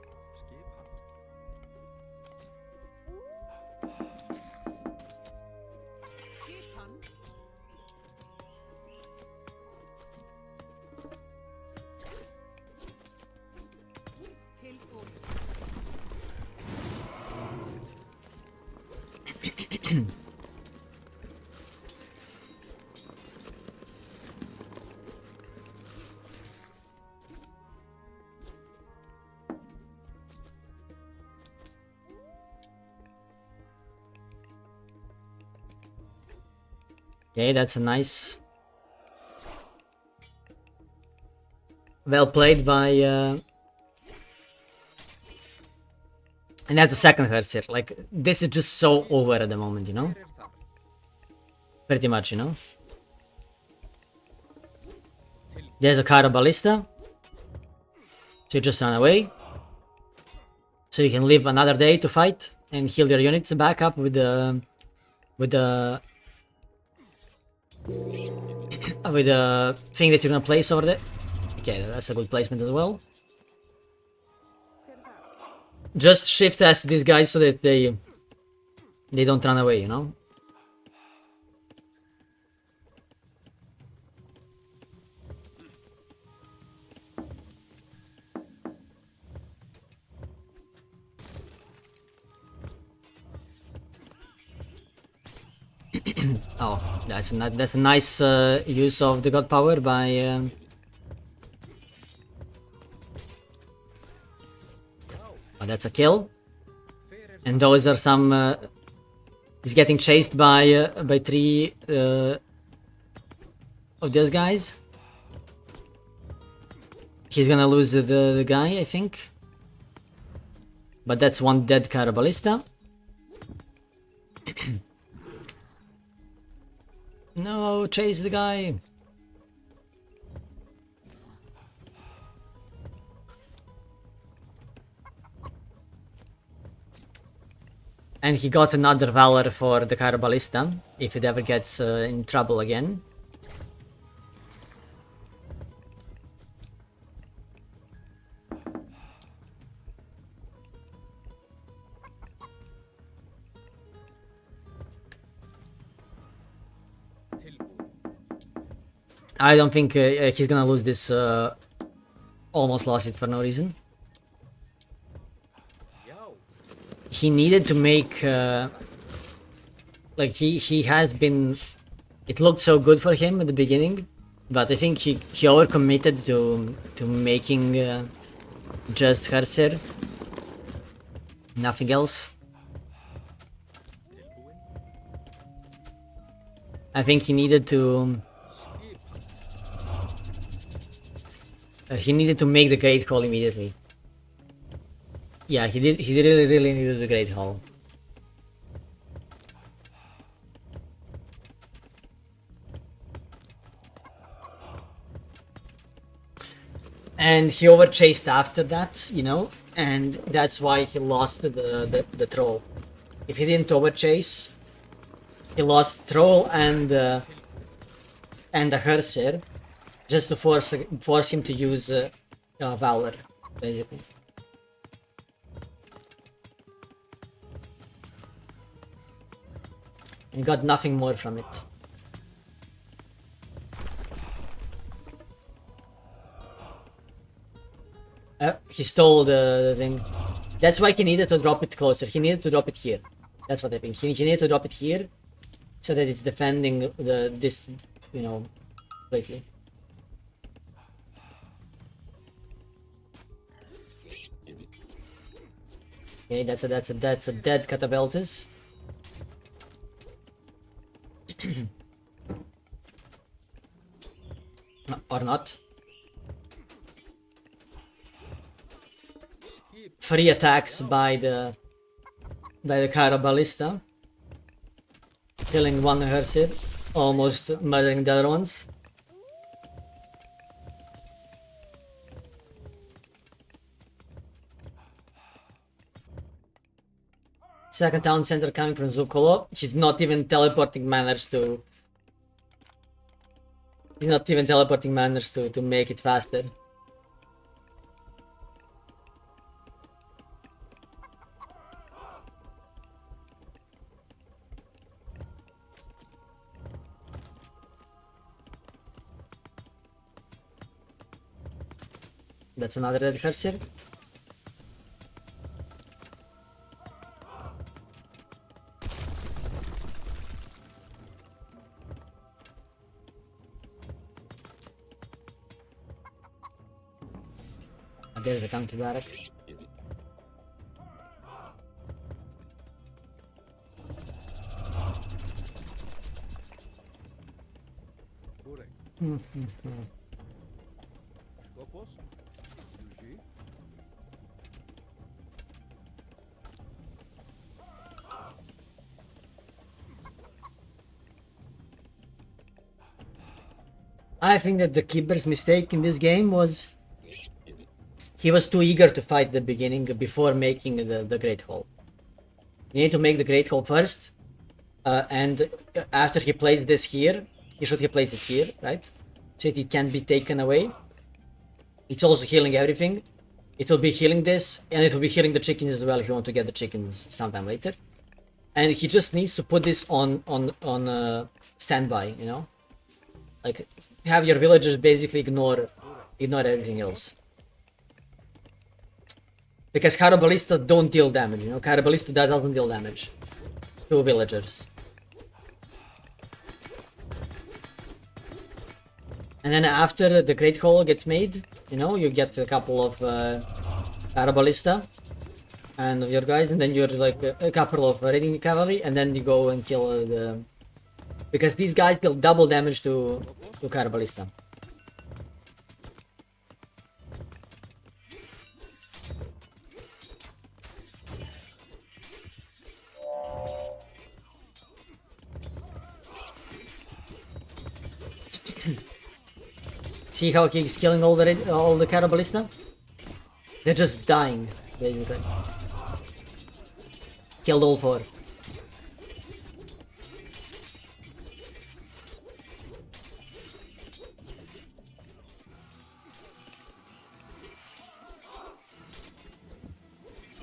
Okay, that's a nice... well played by... And that's the second Herzer. Like, this is just so over at the moment, you know? Pretty much, you know? There's a Cara Ballista. So you just run away. So you can live another day to fight and heal your units back up with the... with the thing that you're gonna place over there. Okay, that's a good placement as well. Just shift as these guys so that they don't run away, you know? Oh, that's a nice use of the god power by oh, that's a kill. And those are some he's getting chased by 3 of those guys. He's gonna lose the guy, I think. But that's one dead Cara Ballista. No, chase the guy. And he got another Valor for the Carabalista, if it ever gets in trouble again. I don't think he's gonna lose this. Almost lost it for no reason. He needed to make like he has been. It looked so good for him at the beginning, but I think he overcommitted to making just Herser, nothing else. I think he needed to. He needed to make the Great Hall immediately. Yeah, he did. He really needed the Great Hall. And he overchased after that, you know, and that's why he lost the troll. If he didn't overchase, he lost troll and the Herser, just to force him to use Valor, basically. And got nothing more from it. He stole the thing. That's why he needed to drop it closer. He needed to drop it here. That's what I think. He needed to drop it here, so that it's defending this, you know, completely. Okay, that's a dead Catapultus. Or not. Free attacks by the Carabalista, killing one Herser, almost murdering the other ones. Second town center coming from Zuccolo. She's not even teleporting manners to. He's not even teleporting manners to make it faster. That's another dead Herser. There's a counter barrack. I think that the Kiber's mistake in this game was he was too eager to fight at the beginning before making the Great Hall. You need to make the Great Hall first, and after he placed this here, he should have placed it here, right? So it can be taken away. It's also healing everything. It will be healing this, and it will be healing the chickens as well if you want to get the chickens sometime later. And he just needs to put this on standby, you know? Like, have your villagers basically ignore everything else. Because Carabalista don't deal damage, you know? Carabalista doesn't deal damage to villagers. And then after the Great Hall gets made, you know, you get a couple of Carabalista and your guys, and then you're like a couple of raiding cavalry, and then you go and kill the... Because these guys deal double damage to Carabalista. See how he's killing all the Carabalista? They're just dying, basically. Killed all 4.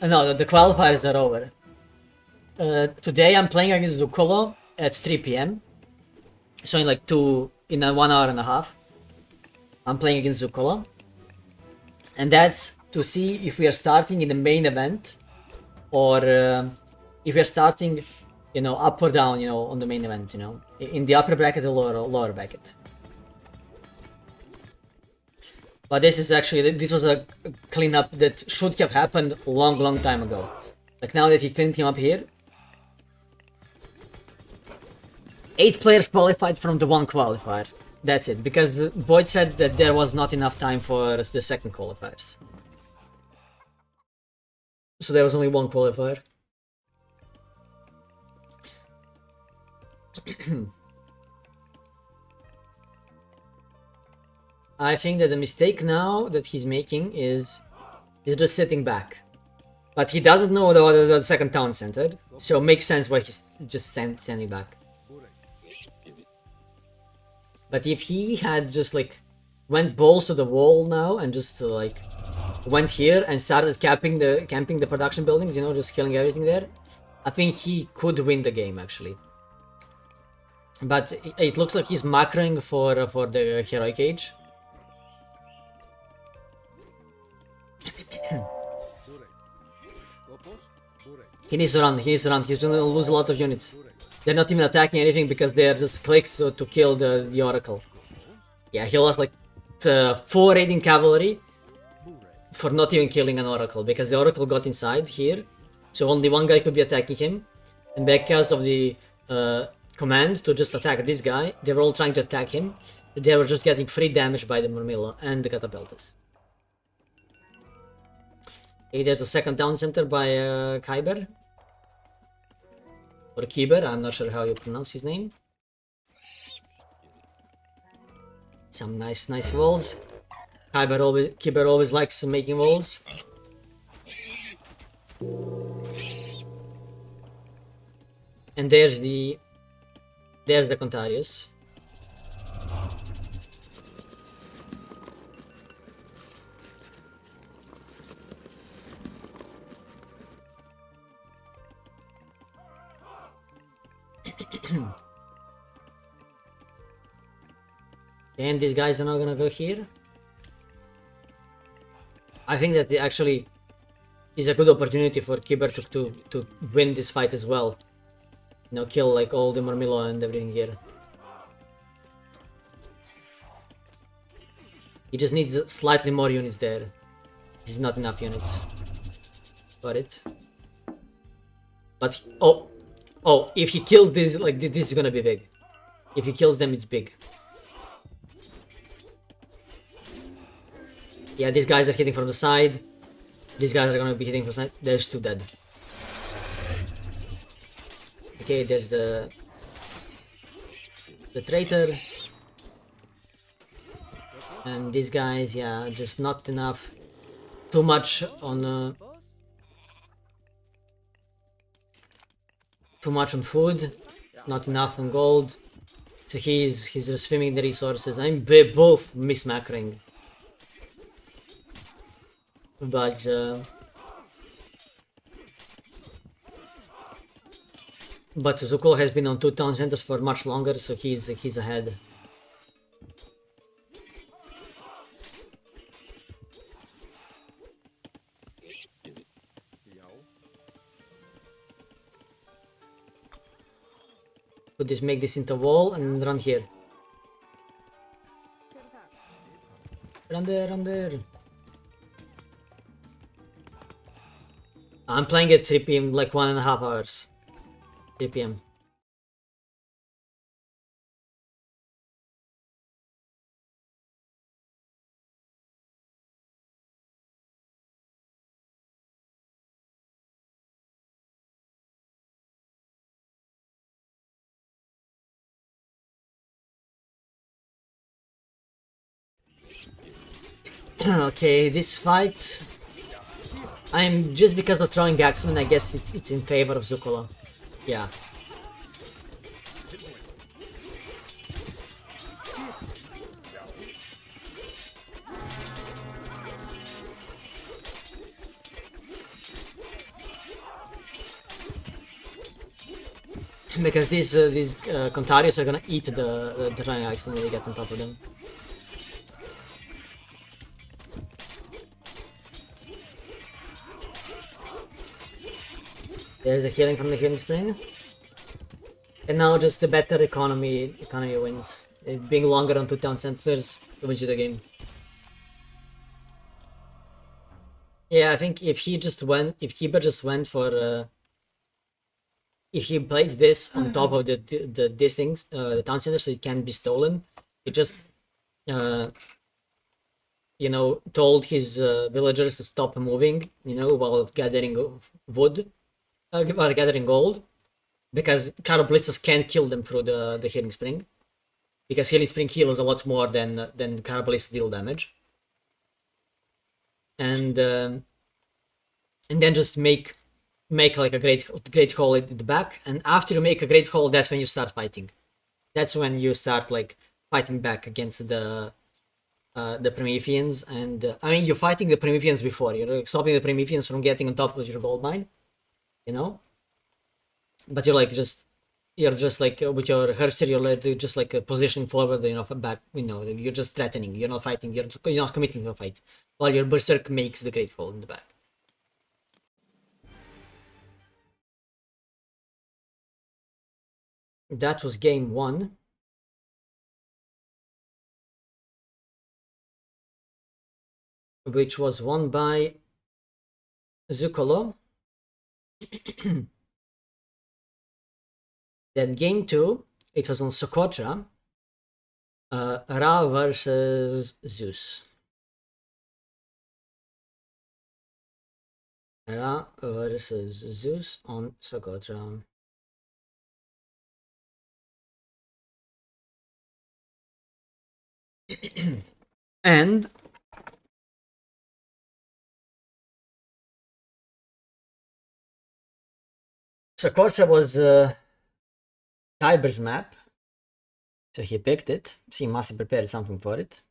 No, the qualifiers are over. Today I'm playing against Zuccolo at 3 p.m. So in like 1 hour and a half, I'm playing against Zuccolo. And that's to see if we are starting in the main event, or if we are starting, you know, up or down, you know, on the main event, you know, in the upper bracket or lower bracket. But this was a cleanup that should have happened long time ago. Like now that he cleaned him up here. 8 players qualified from the 1 qualifier. That's it, because Boyd said that there was not enough time for the second qualifiers. So there was only 1 qualifier. I think that the mistake now that he's making is just sitting back. But he doesn't know the second town center, so it makes sense why he's just standing back. But if he had just like went balls to the wall now and just like went here and started camping the production buildings, you know, just killing everything there, I think he could win the game actually. But it looks like he's macroing for the heroic age. He needs to run, he's gonna lose a lot of units. They're not even attacking anything because they're just clicked to kill the Oracle. Yeah, he lost like 4 raiding cavalry for not even killing an Oracle, because the Oracle got inside here, so only 1 guy could be attacking him, and because of the command to just attack this guy, they were all trying to attack him. They were just getting free damage by the Murmillo and the Catapultas. Okay, there's a second town center by Kiber. Or Kiber, I'm not sure how you pronounce his name. Some nice walls. Kiber always likes making walls. And there's the Contarius. And these guys are not gonna go here. I think that it actually is a good opportunity for Kiber to win this fight as well. You know, kill like all the Murmillo and everything here. He just needs slightly more units there. This is not enough units for it. But oh, if he kills this, like this is gonna be big. If he kills them, it's big. Yeah, these guys are hitting from the side. These guys are gonna be hitting from the side. There's 2 dead. Okay, there's the traitor. And these guys, yeah, just not enough. Too much on food, not enough on gold. So he's just swimming the resources. I'm both mismacroing. But Zuccolo has been on 2 town centers for much longer, so he's ahead. Could just make this into a wall and run here. Run there. I'm playing at 3 p.m. like 1.5 hours. 3 p.m. Okay, this fight, I'm just because of throwing Axeman, I guess it's in favor of Zuccolo. Yeah. Because these Contarios are gonna eat the throwing Axeman when they get on top of them. There's a healing from the healing spring. And now just the better economy wins. It being longer on 2 town centers wins you the game. Yeah, I think if Kiber just went for if he plays this on top of these things, the town center, so it can't be stolen, he just you know, told his villagers to stop moving, you know, while gathering wood, while gathering gold, because Caraballistas can't kill them through the healing spring, because healing spring heals a lot more than Caraballista deal damage, and then just make like a great hole at the back, and after you make a great hole, that's when you start fighting. That's when you start like fighting back against the Prometheans, and I mean, you're fighting the Prometheans before, you're stopping the Prometheans from getting on top of your gold mine, you know, but you're just like with your Herser, you're just like positioning forward, you know, back, you know, you're just threatening, you're not fighting, you're not committing to a fight, while your Berserk makes the great hole in the back. That was game 1. Which was won by Zuccolo. Then game 2, it was on Socotra. Ra versus Zeus. Ra versus Zeus on Socotra. And Socotra was Kiber's map, so he picked it. So he must have prepared something for it.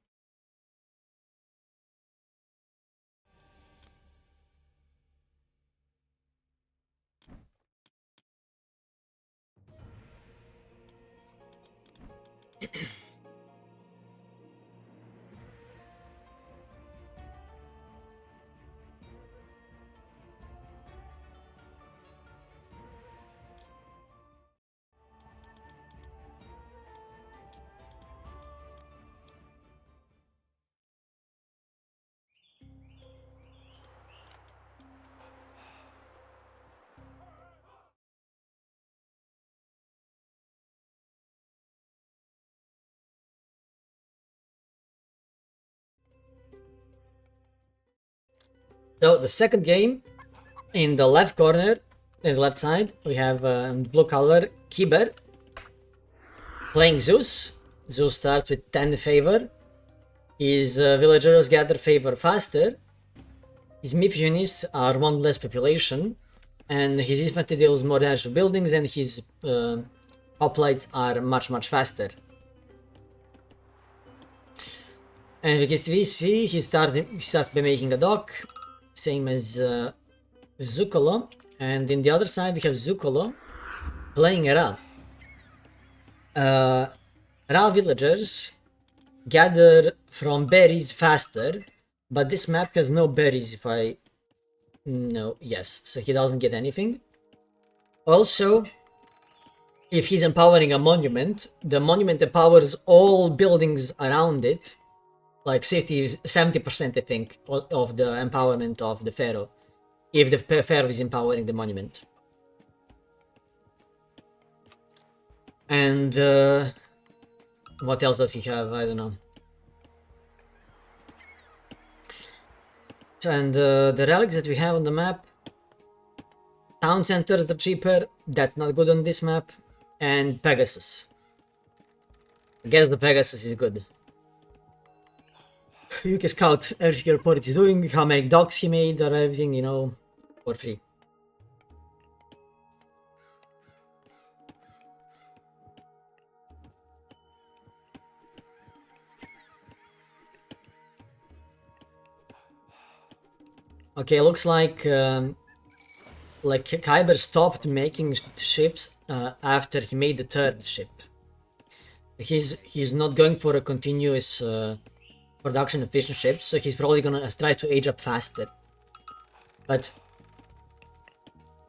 So the second game, in the left corner, in the left side, we have blue color Kiber playing Zeus. Zeus starts with 10 favor. His villagers gather favor faster. His myth units are 1 less population, and his infantry deals more damage to buildings, and his hoplites are much faster. And because we see, he starts by making a dock, same as Zuccolo, and in the other side we have Zuccolo playing Ra. Ra villagers gather from berries faster, but this map has no berries if I... No, yes, so he doesn't get anything. Also, if he's empowering a monument, the monument empowers all buildings around it, like 70% I think, of the empowerment of the Pharaoh, if the Pharaoh is empowering the monument. And what else does he have? I don't know. And the relics that we have on the map, town centers are cheaper, that's not good on this map, and Pegasus. I guess the Pegasus is good. You can scout everything your opponent is doing, how many docks he made, or everything, you know, for free. Okay, looks like Kiber stopped making ships after he made the third ship. He's not going for a continuous production of efficient ships, so he's probably gonna try to age up faster. But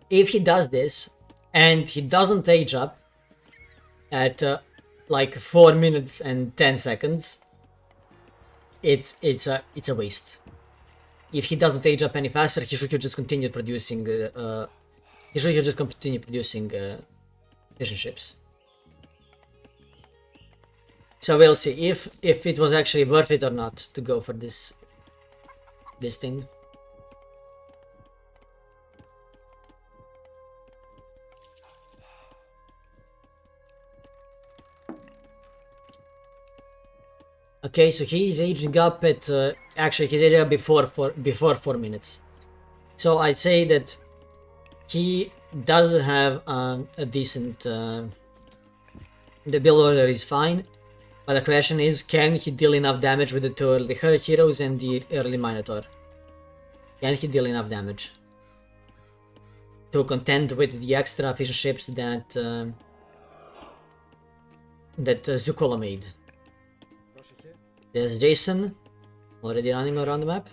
if he does this and he doesn't age up at like 4 minutes and 10 seconds, it's a waste. If he doesn't age up any faster, he should just continue producing. Efficient ships. So we'll see if it was actually worth it or not to go for this thing. Okay, so he's aging up at actually he's aging up before 4 minutes. So I'd say that he does have a decent. The build order is fine, but the question is, can he deal enough damage with the two early heroes and the early Minotaur? Can he deal enough damage to contend with the extra efficient ships that Zuccolo made? There's Jason, already running around the map.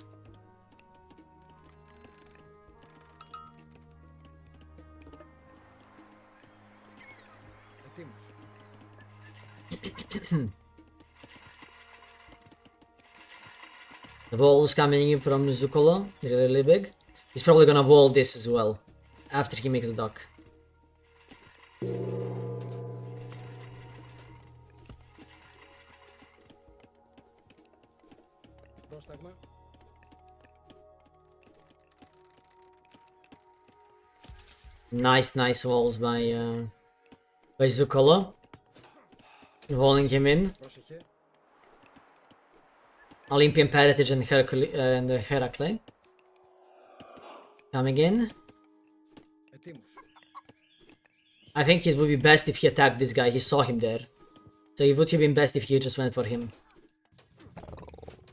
The walls coming in from Zuccolo, really big. He's probably gonna wall this as well, after he makes the dock. Nice walls by Zuccolo. Walling him in. Olympian Heritage and Heracles. Coming in. I think it would be best if he attacked this guy. He saw him there. So it would have been best if he just went for him.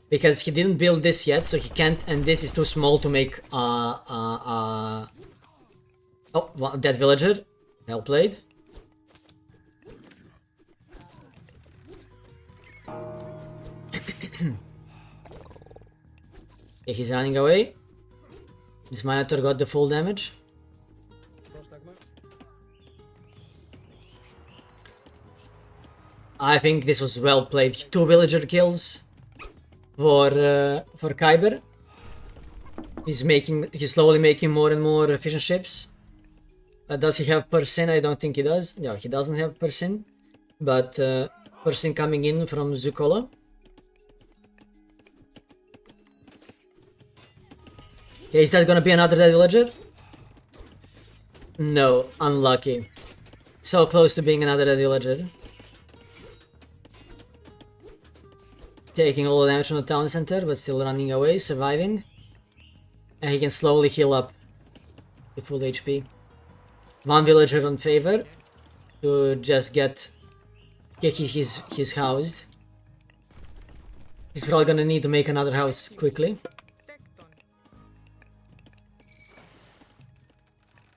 Because he didn't build this yet, so he can't, and this is too small to make oh, dead villager. Well played. Okay, he's running away. This Minotaur got the full damage. I think this was well played. 2 villager kills for Kiber. He's slowly making more and more efficient ships. Does he have Persin? I don't think he does. No, he doesn't have Persin. But Persin coming in from Zuccolo. Okay, is that gonna be another dead villager? No, unlucky. So close to being another dead villager. Taking all the damage from the town center, but still running away, surviving. And he can slowly heal up to full HP. 1 villager on favor to just get he's housed. He's probably gonna need to make another house quickly.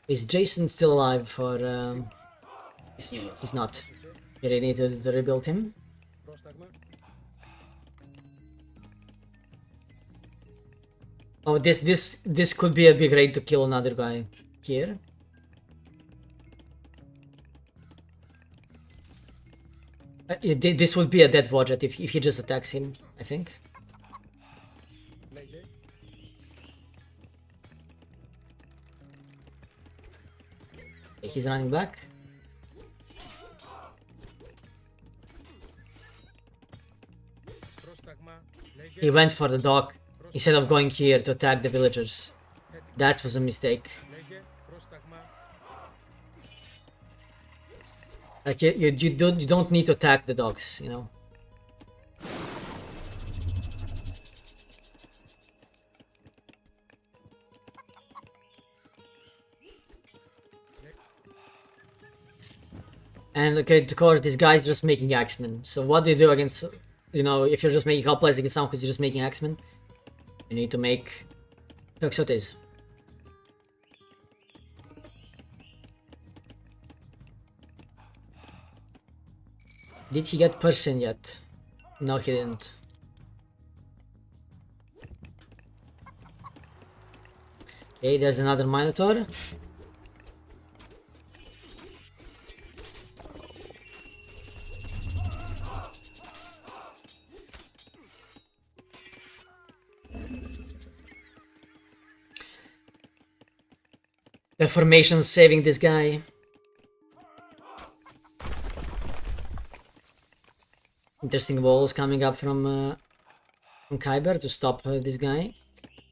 Is Jason still alive for he's not. They needed to rebuild him. Oh, this could be a big raid to kill another guy here. This would be a dead Vodjet if he just attacks him, I think. He's running back. He went for the dock instead of going here to attack the villagers. That was a mistake. Like you don't need to attack the docks, you know. And okay, of course, this guy's just making X-Men. So what do you do against, you know, if you're just making hoplites against someone who's just making X-Men? You need to make Toxotes. Did he get person yet? No, he didn't. Okay, there's another Minotaur. The formation saving this guy. Interesting walls coming up from Kiber to stop this guy.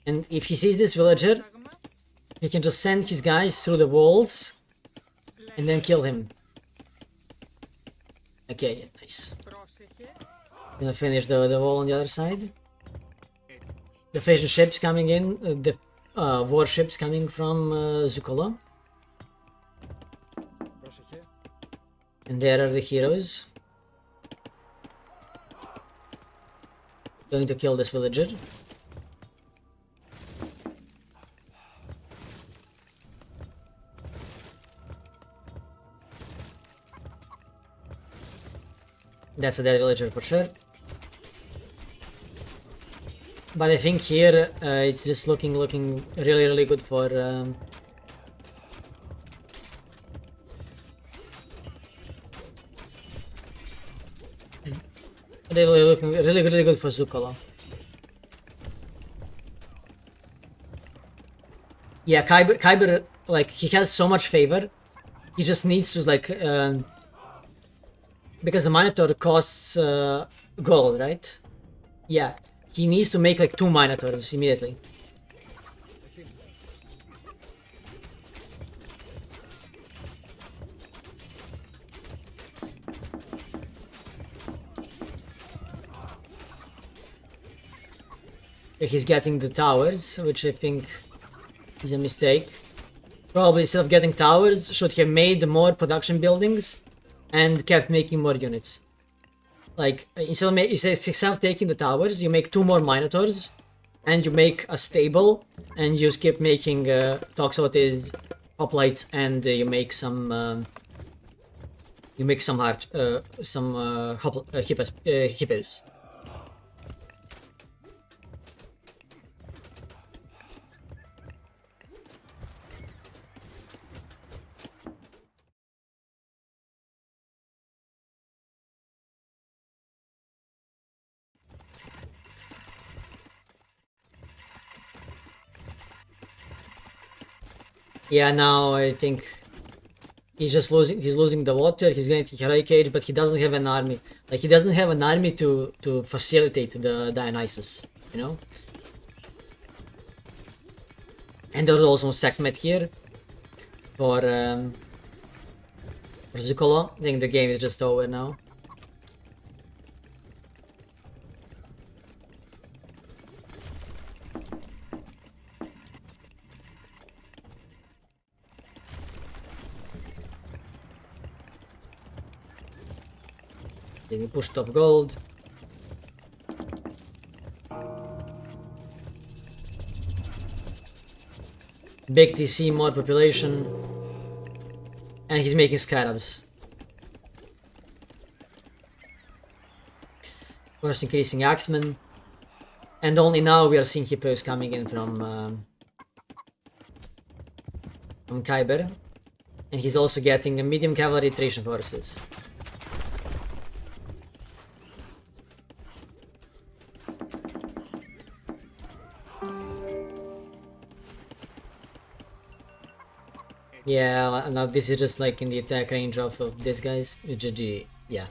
And if he sees this villager, he can just send his guys through the walls and then kill him. Okay, nice. Gonna finish the wall on the other side. The Phasian ships coming in, the warships coming from Zuccolo. And there are the heroes. Going to kill this villager. That's a dead villager for sure. But I think here it's just looking really good for looking really good for Zuccolo. Yeah, Kiber, like, he has so much favor. He just needs to, like, because the Minotaur costs gold, right? Yeah, he needs to make like 2 Minotaurs immediately. He's getting the towers, which I think is a mistake. Probably instead of getting towers, should have made more production buildings and kept making more units. Like, instead of taking the towers, you make 2 more Minotaurs, and you make a stable, and you keep making Toxotes, hoplites, and you make some hippos. Yeah, now I think he's losing the water, he's going to heroic age, but he doesn't have an army. Like, he doesn't have an army to facilitate the Dionysus, you know? And there's also Sekhmet here for Zuccolo. I think the game is just over now. Then he pushed top gold. Big TC, more population. And he's making scarabs. Of course, increasing axemen. And only now we are seeing hippos coming in from Kiber. And he's also getting a medium cavalry Thracian forces. Yeah, now this is just like in the attack range of these guys. GG, yeah.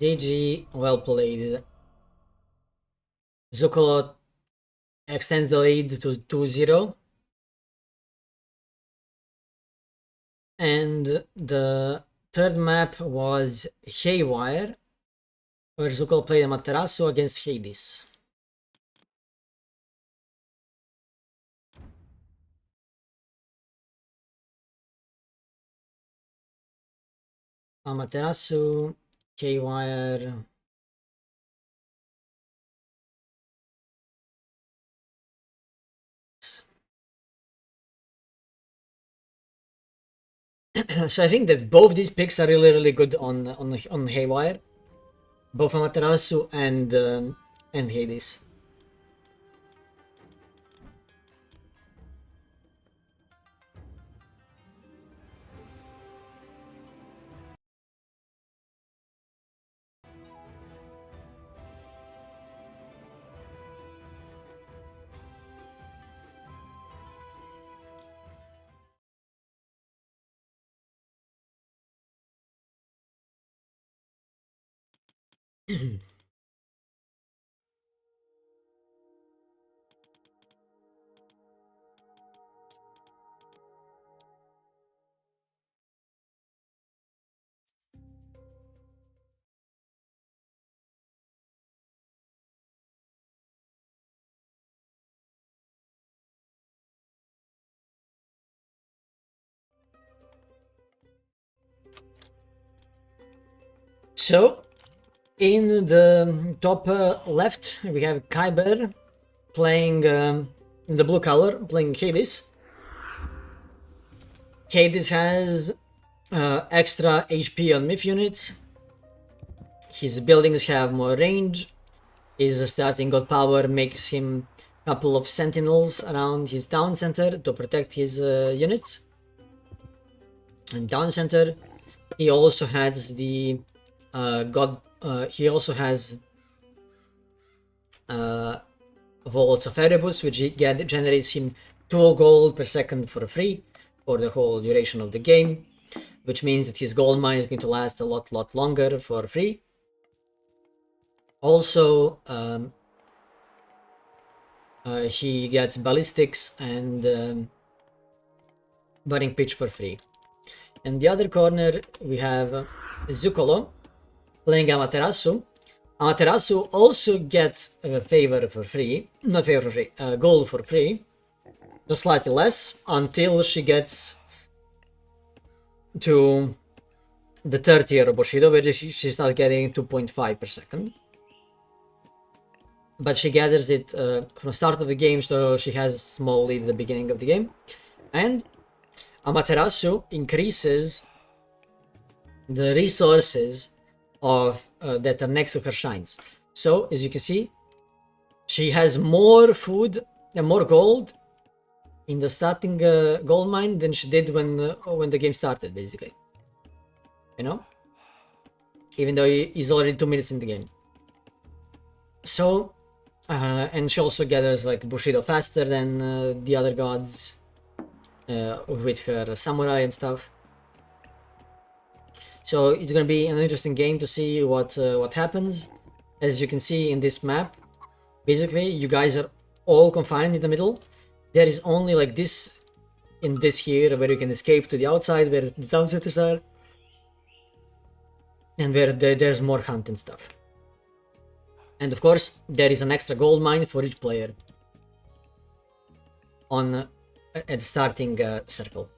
GG, well played. Zuccolo extends the lead to 2-0. And the third map was Haywire, where Zuccolo played Amaterasu against Hades. Amaterasu, K-Wire. So I think that both these picks are really good on Haywire, both Amaterasu and Hades. So, in the top left, we have Kiber playing in the blue color, playing Hades. Hades has extra HP on MIF units. His buildings have more range. His starting god power makes him a couple of sentinels around his town center to protect his units. And town center, he also has the he also has Vaults of Erebus, which generates him 2 gold per second for free for the whole duration of the game, which means that his gold mine is going to last a lot longer for free. Also, he gets ballistics and burning pitch for free. In the other corner, we have Zuccolo playing Amaterasu. Amaterasu also gets favor for free, not favor for free, gold for free, just slightly less until she gets to the 3rd tier of Bushido, where she starts getting 2.5 per second. But she gathers it from the start of the game, so she has a small lead at the beginning of the game. And Amaterasu increases the resources of that are next to her shrines. So as you can see, she has more food and more gold in the starting gold mine than she did when the game started, basically. You know, even though he's already 2 minutes in the game. So, and she also gathers like Bushido faster than the other gods with her samurai and stuff. So it's gonna be an interesting game to see what happens. As you can see in this map, basically you guys are all confined in the middle. There is only like this in this here where you can escape to the outside, where the town centers are, and where there's more hunt and stuff. And of course, there is an extra gold mine for each player on at the starting circle.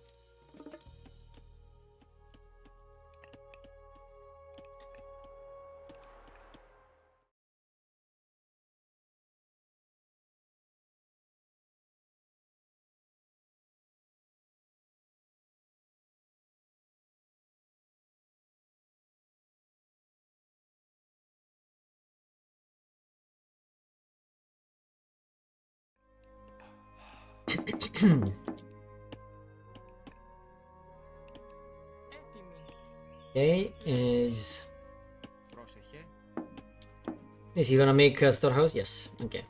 Okay, is he gonna make a storehouse? Yes, okay.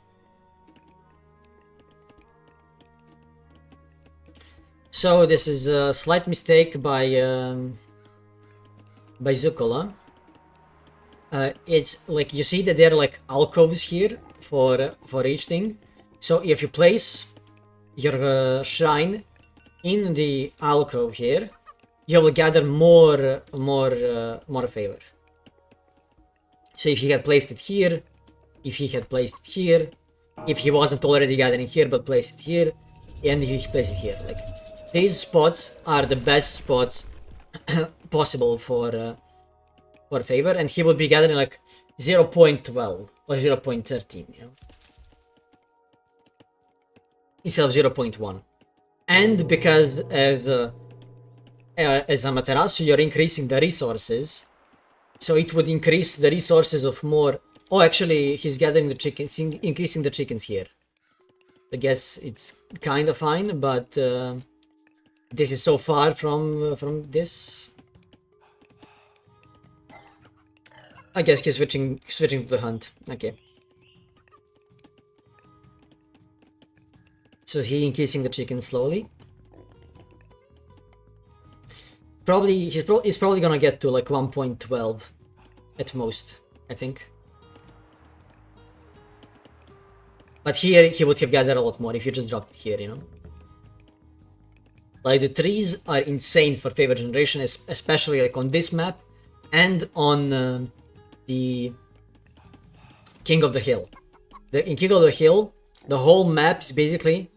So this is a slight mistake by Zuccolo. It's like you see that there are like alcoves here for each thing. So if you place your shrine in the alcove here, you will gather more favor. So if he had placed it here, if he had placed it here, if he wasn't already gathering here but placed it here, and if he placed it here, like these spots are the best spots possible for for favor, and he would be gathering like 0.12 or 0.13, you know, instead of 0.1. And because as Amaterasu, you're increasing the resources, so it would increase the resources of more. Oh, actually, he's gathering the chickens, increasing the chickens here. I guess it's kind of fine, but this is so far from this. I guess he's switching to the hunt. Okay. So he increasing the chickens slowly. Probably he's probably gonna get to like 1.12 at most, I think. But here he would have gathered a lot more if you just dropped it here, you know. Like the trees are insane for favor generation, especially like on this map and on the King of the Hill. In King of the Hill, the whole map is basically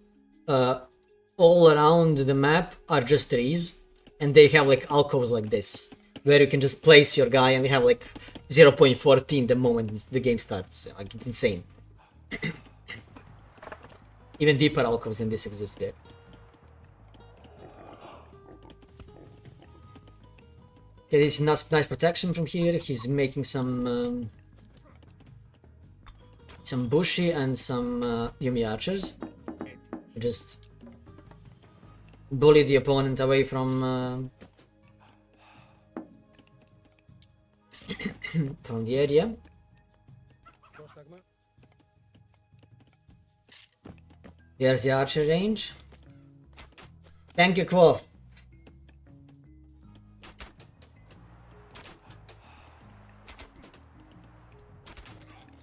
all around the map are just trees, and they have like alcoves like this, where you can just place your guy and they have like 0.14 the moment the game starts. Like it's insane. Even deeper alcoves than this exist there. Okay, this is nice protection from here. He's making some Bushi and some Yumi archers. Just bully the opponent away from from the area. There's the archer range. Thank you, Quoth.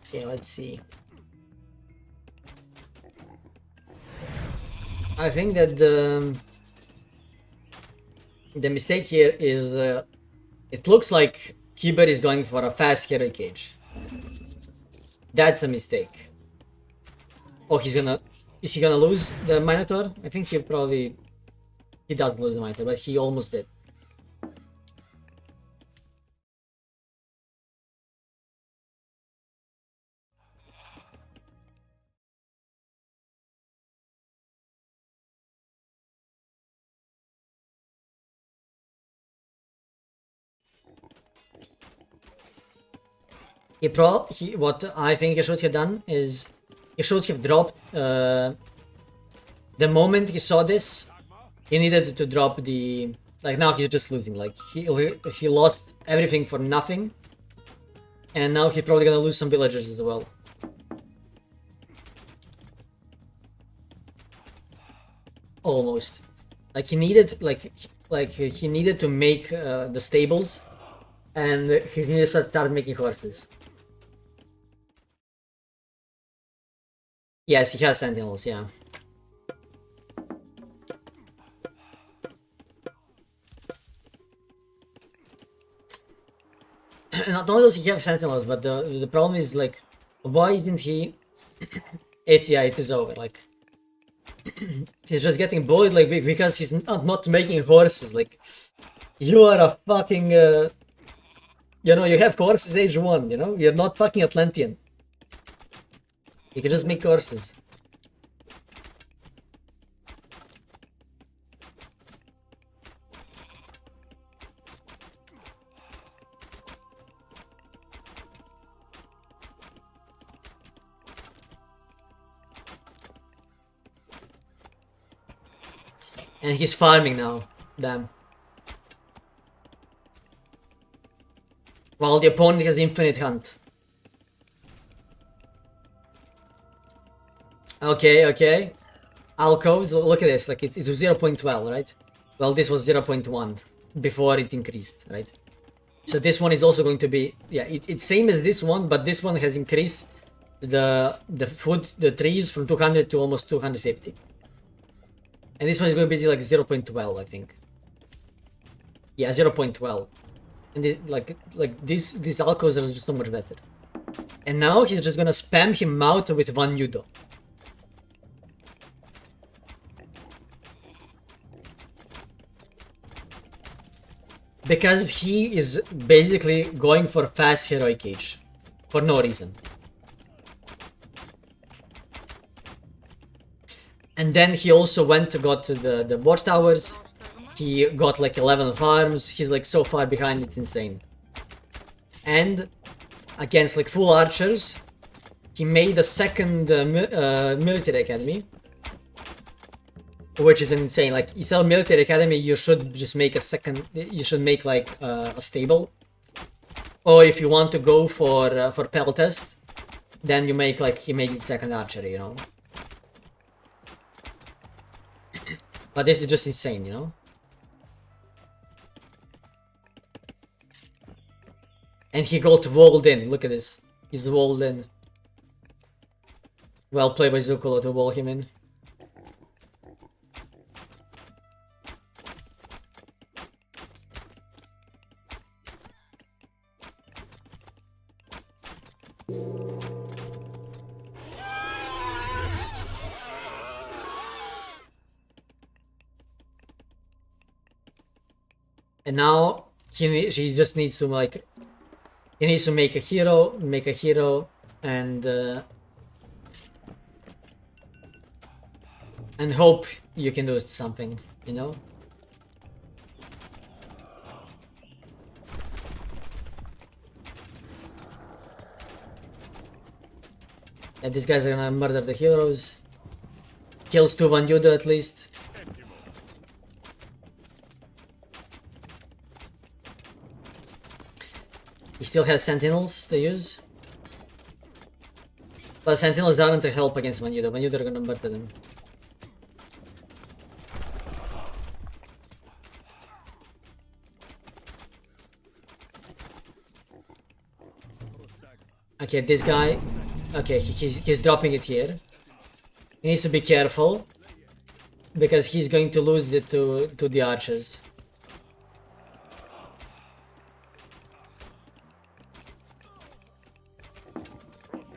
Okay, let's see. I think that the mistake here is it looks like Kiber is going for a fast carry cage. That's a mistake. Oh, is he gonna lose the Minotaur? I think he doesn't lose the Minotaur, but he almost did. What I think he should have done is he should have dropped the moment he saw this. He needed to drop the, like, now he's just losing. Like he lost everything for nothing, and now he's probably gonna lose some villagers as well. Almost. Like he needed he needed to make the stables, and he needed to start making horses. Yes, he has sentinels, yeah. Not only does he have sentinels, but the problem is, like, why isn't he... it is over, like... he's just getting bullied, like, because he's not making horses, like... You are a fucking... you know, you have horses age 1, you know? You're not fucking Atlantean. You can just make horses. And he's farming now. Damn. While the opponent has infinite hunt. Okay. Alcoves, look at this, like it's 0.12, right? Well, this was 0.1 before it increased, right? So this one is also going to be, yeah, it's same as this one, but this one has increased the trees from 200 to almost 250. And this one is going to be like 0.12, I think. Yeah, 0.12. And this, these alcoves are just so much better. And now he's just gonna spam him out with one Nudo. Because he is basically going for fast heroic age. For no reason. And then he also went to got to the watchtowers. He got like 11 farms. He's like so far behind, it's insane. And against like full archers, he made a second military academy, which is insane. Like, instead of military academy, you should just make a second. You should make like a stable. Or if you want to go for Pell test, then you make like he made it second archery, you know. But this is just insane, you know. And he got walled in. Look at this. He's walled in. Well played by Zuccolo to wall him in. And now she just needs to like, he needs to make a hero, and hope you can do something, you know. And these guys are gonna murder the heroes. Kills 2 Vanjudo at least. He still has sentinels to use. But sentinels aren't a help against Vanjudo. Vanjudo are gonna murder them. Okay, this guy. Okay, he's dropping it here. He needs to be careful because he's going to lose it to the archers.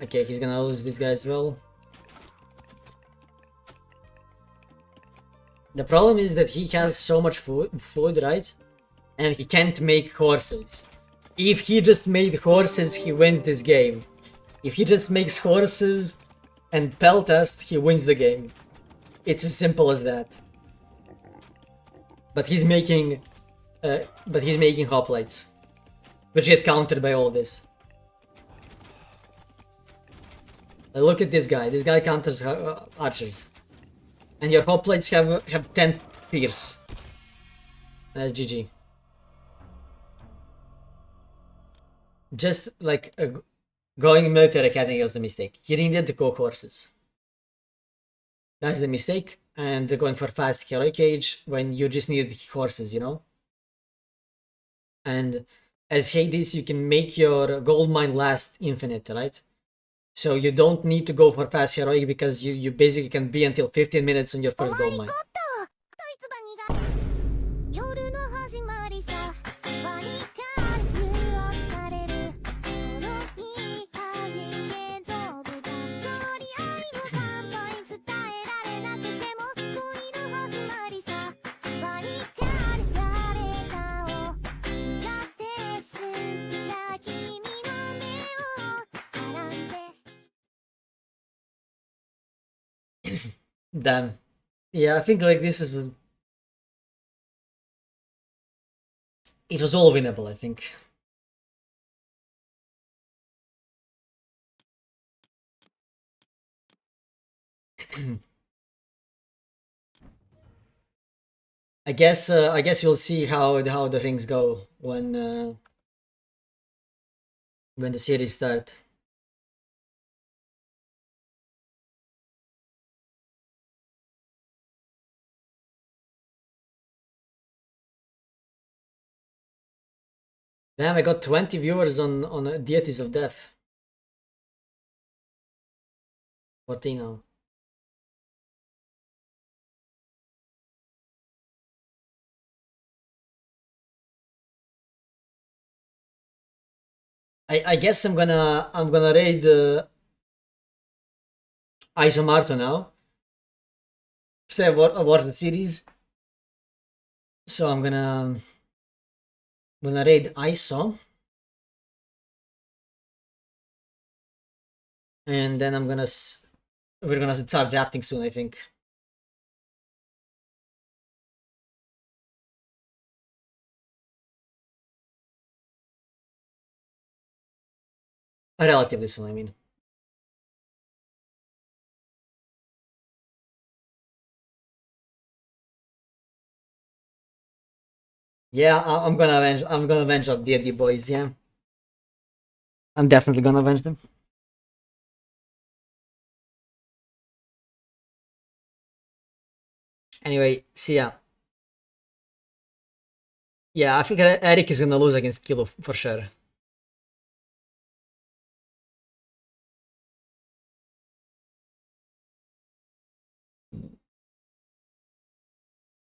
Okay, he's gonna lose this guy as well. The problem is that he has so much food, right? And he can't make horses. If he just made horses, he wins this game. If he just makes horses and Pell test, he wins the game. It's as simple as that. But he's making hoplites, which get countered by all this. Look at this guy. This guy counters archers, and your hoplites have 10 pierce. That's GG. Just like going military academy was the mistake. You needed to go horses. That's the mistake. And going for fast heroic age when you just needed horses, you know. And as Hades, you can make your gold mine last infinite, right? So you don't need to go for fast heroic because you basically can be until 15 minutes on your first gold mine. Damn. Yeah, I think like this is... It was all winnable, I think. I guess you'll see how the things go when the series start. Damn, I got 20 viewers on Deities of Death. 14 now. I guess I'm gonna raid Isomarto now. Say what the series. So I'm gonna gonna raid ISO. And then we're gonna start drafting soon, I think. Relatively soon, I mean. Yeah, I'm gonna avenge. I'm gonna avenge our D&D boys. Yeah, I'm definitely gonna avenge them. Anyway, see ya. Yeah, I think Eric is gonna lose against Kilo for sure.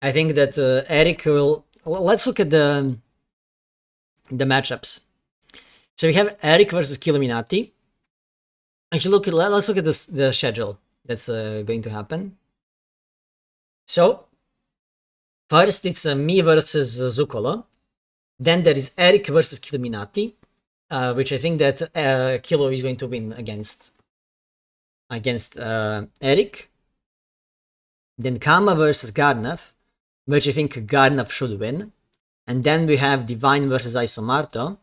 I think that Eric will. Let's look at the matchups. So we have Eric versus Killuminati. Actually, let's look at the schedule that's going to happen. So first, it's me versus Zuccolo. Then there is Eric versus Killuminati, which I think that Kilo is going to win against Eric. Then Kama versus Garnaf, which I think Garnaf should win. And then we have Divine versus Isomarto,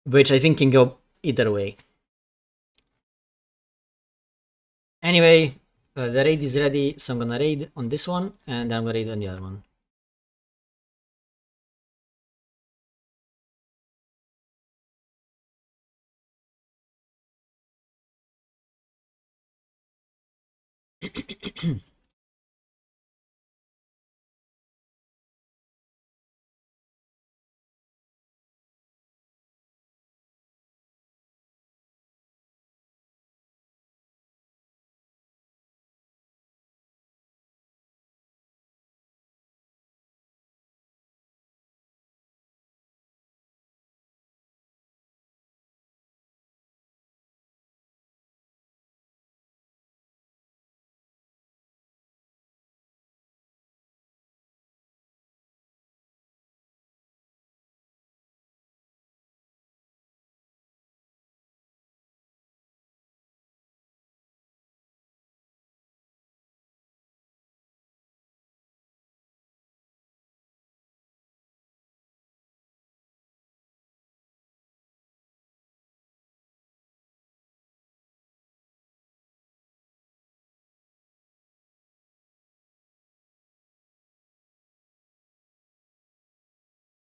which I think can go either way. Anyway, the raid is ready, so I'm gonna raid on this one, and I'm gonna raid on the other one.